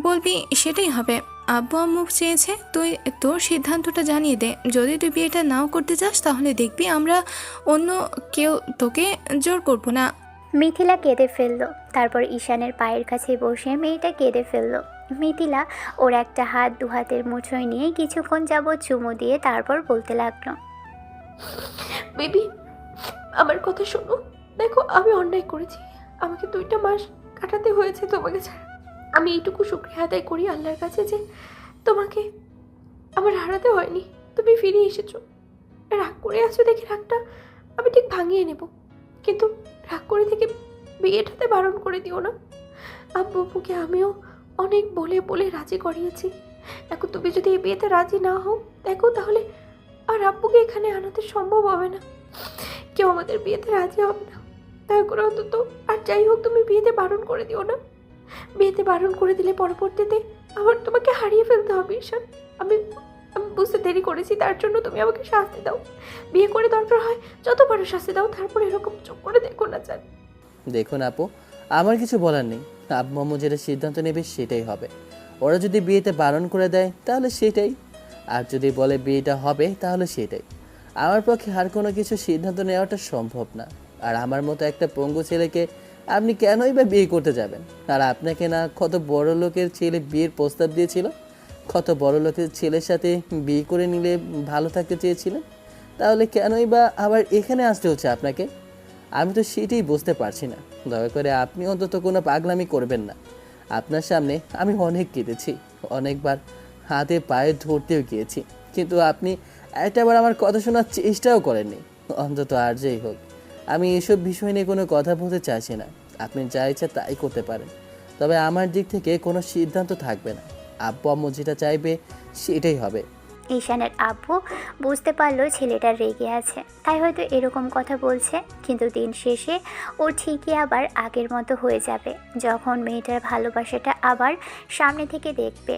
বলবি সেটাই হবে। আব্বু আম্মু চেয়েছে তুই তোর সিদ্ধান্তটা জানিয়ে দে। যদি তুই বিয়েটা নাও করতে চাস তাহলে দেখবি আমরা অন্য কেউ তোকে জোর করবো না। মিথিলা কেঁদে ফেলল। তারপর ঈশানের পায়ের কাছে বসে মেয়েটা কেঁদে ফেলল। মিথিলা ওর একটা হাত দু হাতের মুঠোয় নিয়ে কিছুক্ষণ যাবৎ চুমু দিয়ে তারপর বলতে লাগলো, বেবি, আমার কথা শোনো। দেখো, আমি অন্যায় করেছি। আমাকে 2টা মাস কাটাতে হয়েছে তোমাকে ছাড়া। আমি এইটুকু শুকরিয়া আদায় করি আল্লাহর কাছে যে তোমাকে আমার হারাতে হয়নি, তুমি ফিরে এসেছো। রাগ করে আছো দেখে রাগটা আমি ঠিক ভাঙিয়ে নেব, কিন্তু রাগ করে থেকে বিয়েটাতে বারণ করে দিও না। আব্বু আব্বুকে আমিও অনেক বলে বলে রাজি করিয়েছি। এখন তুমি যদি এই বিয়েতে রাজি না হও, দেখো তাহলে আর আব্বুকে এখানে আনাতে সম্ভব হবে না। কেউ আমাদের বিয়েতে রাজি হবে না। দয়া করে অন্তত আর যাই হোক তুমি বিয়েতে বারণ করে দিও না। বিয়েতে বারণ করে দিলে পরবর্তীতে আবার তোমাকে হারিয়ে ফেলতে হবে ঈশান। আমি আমি বুঝতে দেরি করেছি, তার জন্য তুমি আমাকে শাস্তি দাও। বিয়ে করে দরকার হয় যত পারো শাস্তি দাও, তারপর এরকম চুপ করে দেখো না চান। দেখুন আপু, আমার কিছু বলার নেই। আব্বু আম্মু যেটা সিদ্ধান্ত নেবে সেটাই হবে। ওরা যদি বিয়েতে বারণ করে দেয় তাহলে সেটাই, আর যদি বলে বিয়েটা হবে তাহলে সেটাই। আমার পক্ষে আর কোনো কিছু সিদ্ধান্ত নেওয়াটা সম্ভব না। আর আমার মতো একটা পঙ্গু ছেলেকে আপনি কেনই বা বিয়ে করতে যাবেন? আর আপনাকে না কত বড় লোকের ছেলে বিয়ের প্রস্তাব দিয়েছিল? কত বড় লোকের ছেলের সাথে বিয়ে করে নিলে ভালো থাকতে চেয়েছিলেন, তাহলে কেনই বা আবার এখানে আসতে হচ্ছে আপনাকে? আমি তো সেটাই বুঝতে পারছি না। দয়া করে আপনি অন্তত কোনো পাগলামি করবেন না। আপনার সামনে আমি অনেক কেঁদেছি, অনেকবার হাতে পায়ে ধরতেও গিয়েছি, কিন্তু আপনি একটাবার আমার কথা শোনার চেষ্টাও করেননি। অন্তত আর যাই হোক, আমি এসব বিষয় নিয়ে কোনো কথা বলতে চাইছি না। আপনি যা ইচ্ছা তাই করতে পারেন, তবে আমার দিক থেকে কোনো সিদ্ধান্ত থাকবে না। আব্বু আম্মু যেটা চাইবে সেটাই হবে। ঈশানের আব্বু বুঝতে পারলো ছেলেটা রেগে আছে, তাই হয়তো এরকম কথা বলছে, কিন্তু দিন শেষে ও ঠিকই আবার আগের মতো হয়ে যাবে যখন মেয়েটার ভালোবাসাটা আবার সামনে থেকে দেখবে।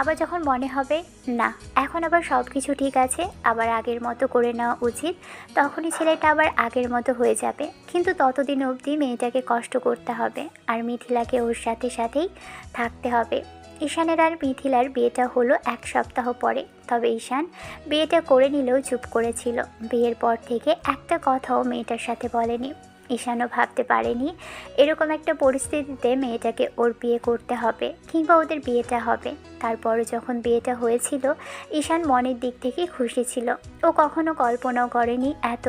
আবার যখন মনে হবে না এখন আবার সব কিছু ঠিক আছে, আবার আগের মতো করে নেওয়া উচিত, তখনই ছেলেটা আবার আগের মতো হয়ে যাবে। কিন্তু ততদিন অবধি মেয়েটাকে কষ্ট করতে হবে, আর মিথিলাকে ওর সাথে সাথেই থাকতে হবে। ঈশানের আর মিথিলার বিয়েটা হলো 1 সপ্তাহ পরে। তবে ঈশান বিয়েটা করে নিলেও চুপ করেছিল। বিয়ের পর থেকে একটা কথাও মেয়েটার সাথে বলেনি। ঈশানও ভাবতে পারেনি এরকম একটা পরিস্থিতিতে মেয়েটাকে ওর বিয়ে করতে হবে কিংবা ওদের বিয়েটা হবে। তারপরও যখন বিয়েটা হয়েছিল ঈশান মনের দিক থেকে খুশি ছিল। ও কখনো কল্পনাও করেনি এত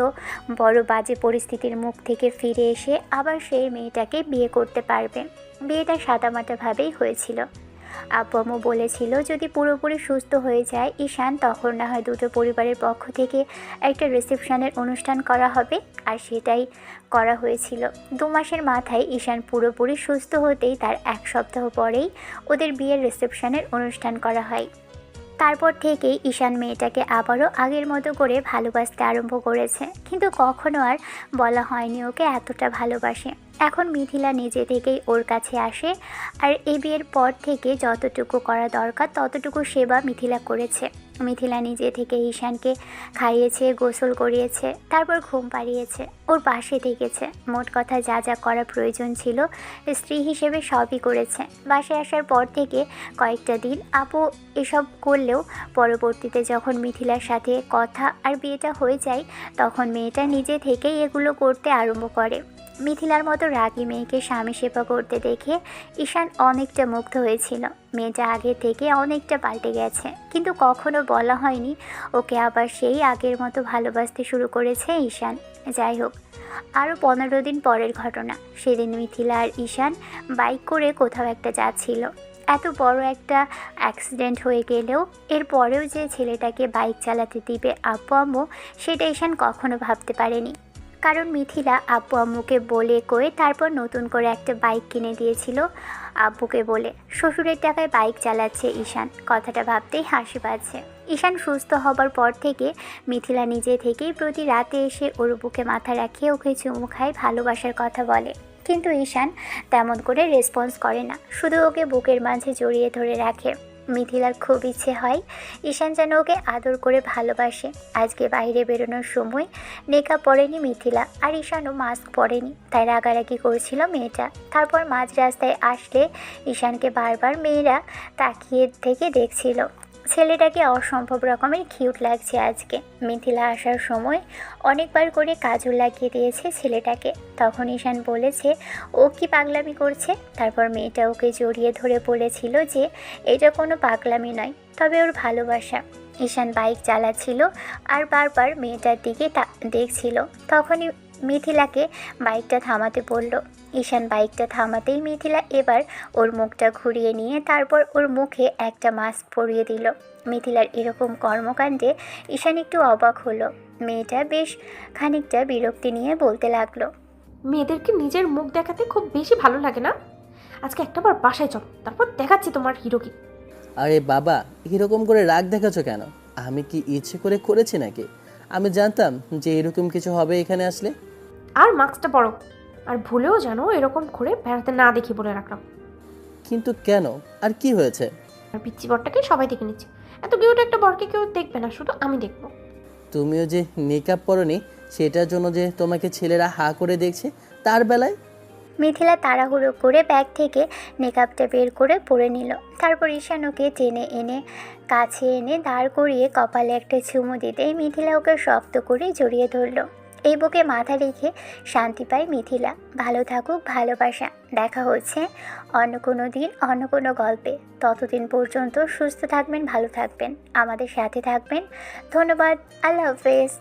বড় বাজে পরিস্থিতির মুখ থেকে ফিরে এসে আবার সেই মেয়েটাকে বিয়ে করতে পারবে। বিয়েটা সাদামাটাভাবেই হয়েছিল। আব্বু আম্মু বলেছিল যদি পুরোপুরি সুস্থ হয়ে যায় ঈশান, তখন না হয় দুটো পরিবারের পক্ষ থেকে একটা রিসেপশনের অনুষ্ঠান করা হবে, আর সেটাই করা হয়েছিল। 2 মাসের মাথায় ঈশান পুরোপুরি সুস্থ হতেই তার 1 সপ্তাহ পরেই ওদের বিয়ের রিসেপশনের অনুষ্ঠান করা হয়। তারপর থেকেই ঈশান মেয়েটাকে আবারও আগের মতো করে ভালোবাসতে আরম্ভ করেছে, কিন্তু কখনো আর বলা হয়নি ওকে এতটা ভালোবাসে। এখন মিথিলা নিজে থেকেই ওর কাছে আসে, আর এই বিয়ের পর থেকে যতটুকু করা দরকার ততটুকু সেবা মিথিলা করেছে। মিথিলা নিজে থেকে ঈশানকে খাইয়েছে, গোসল করিয়েছে, তারপর ঘুম পাড়িয়েছে, ওর পাশে থেকেছে। মোট কথা যা যা করা প্রয়োজন ছিল স্ত্রী হিসেবে সবই করেছে। বাসায় আসার পর থেকে কয়েকটা দিন আপু এসব করলেও পরবর্তীতে যখন মিথিলার সাথে কথা আর বিয়েটা হয়ে যায় তখন মেয়েটা নিজে থেকেই এগুলো করতে আরম্ভ করে। মিথিলার মতো রাগী মেয়েকে স্বামী সেবা করতে দেখে ঈশান অনেকটা মুগ্ধ হয়েছিল। মেয়েটা আগে থেকে অনেকটা পাল্টে গেছে, কিন্তু কখনো বলা হয়নি ওকে আবার সেই আগের মতো ভালোবাসতে শুরু করেছে ঈশান। যাই হোক, আরও 15 দিন পরের ঘটনা। সেদিন মিথিলা আর ঈশান বাইক করে কোথাও একটা যাচ্ছিল। এত বড় একটা অ্যাক্সিডেন্ট হয়ে গেলেও এরপরেও যে ছেলেটাকে বাইক চালাতে দিবে আব্বু আম্মু, সেটা ঈশান কখনো ভাবতে পারেনি। কারণ মিথিলা আব্বু আম্মুকে বলে কয়ে তারপর নতুন করে একটা বাইক কিনে দিয়েছিল আব্বুকে বলে। শ্বশুরের টাকায় বাইক চালাচ্ছে ঈশান, কথাটা ভাবতেই হাসি পাচ্ছে। ঈশান সুস্থ হবার পর থেকে মিথিলা নিজে থেকেই প্রতি রাতে এসে ওর বুকে মাথা রাখে, ওকে চুমু খায়, ভালোবাসার কথা বলে। কিন্তু ঈশান তেমন করে রেসপন্স করে না, শুধু ওকে বুকের মাঝে জড়িয়ে ধরে রাখে। মিথিলার খুব ইচ্ছে হয় ঈশান যেন ওকে আদর করে ভালোবাসে। আজকে বাইরে বেরোনোর সময় মেকআপ পরেনি মিথিলা, আর ঈশানও মাস্ক পরেনি, তাই রাগারাগি করছিল মেয়েটা। তারপর মাঝ রাস্তায় আসলে ঈশানকে বারবার মেয়েরা তাকিয়ে থেকে দেখছিল। ছেলেটাকে অসম্ভব রকমের কিউট লাগছে আজকে। মিথিলা আসার সময় অনেকবার করে কাজল লাগিয়ে দিয়েছে ছেলেটাকে। তখন ঈশান বলেছে ও কি পাগলামি করছে। তারপর মেয়েটা ওকে জড়িয়ে ধরে বলেছিল যে এটা কোনো পাগলামি নয়, তবে ওর ভালোবাসা। ঈশান বাইক চালাচ্ছিল আর বারবার মেয়েটার দিকে দেখছিল। তখনই মিথিলাকে বাইকটা থামাতে বলল। ঈশান বাইকটা থামাতেই মিথিলা এবার ওর মুখটা ঘুরিয়ে নিয়ে তারপর ওর মুখে একটা মাস্ক পরিয়ে দিল। মিথিলার এরকম কর্মকাণ্ডে ঈশান একটু অবাক হলো। মেয়েটা বেশ খানিকটা বিরক্তি নিয়ে বলতে লাগলো, মেয়েদেরকে নিজের মুখ দেখাতে খুব বেশি ভালো লাগে না? আজকে একটাবার বাসায় চল, তারপর দেখাচ্ছি তোমার হিরোকে। আরে বাবা, এরকম করে রাগ দেখাচ্ছ কেন? আমি কি ইচ্ছে করে করেছি নাকি? আমি জানতাম যে এরকম কিছু হবে এখানে আসলে। আর মাস্কটা পরো, আর ভুলেও যেন এরকম করে বেড়াতে না দেখি বলে রাখলাম। কিন্তু কেন? আর কি হয়েছে? আর পিচ্চি বরটাকে সবাই দেখে নিচ্ছে। এত কিউট একটা বরকে কেউ দেখবে না, শুধু আমি দেখবো। তুমিও যে মেকআপ পরনি সেটার জন্য যে তোমাকে ছেলেরা হা করে দেখছে, তার বেলায়? মিথিলা তাড়াহুড়ো করে ব্যাগ থেকে মেকআপটা বের করে পরে নিল। তারপর ঈশান ওকে টেনে এনে কাছে এনে দাঁড় করিয়ে কপালে একটা চুমু দিতেই মিথিলা ওকে শক্ত করে জড়িয়ে ধরল। এই বুকে মাথা রেখে শান্তি পায় মিথিলা। ভালো থাকুক ভালোবাসা। দেখা হচ্ছে অন্য কোনো দিন অন্য কোনো গল্পে। ততদিন পর্যন্ত সুস্থ থাকবেন, ভালো থাকবেন, আমাদের সাথে থাকবেন। ধন্যবাদ। আল্লাহ হাফেজ।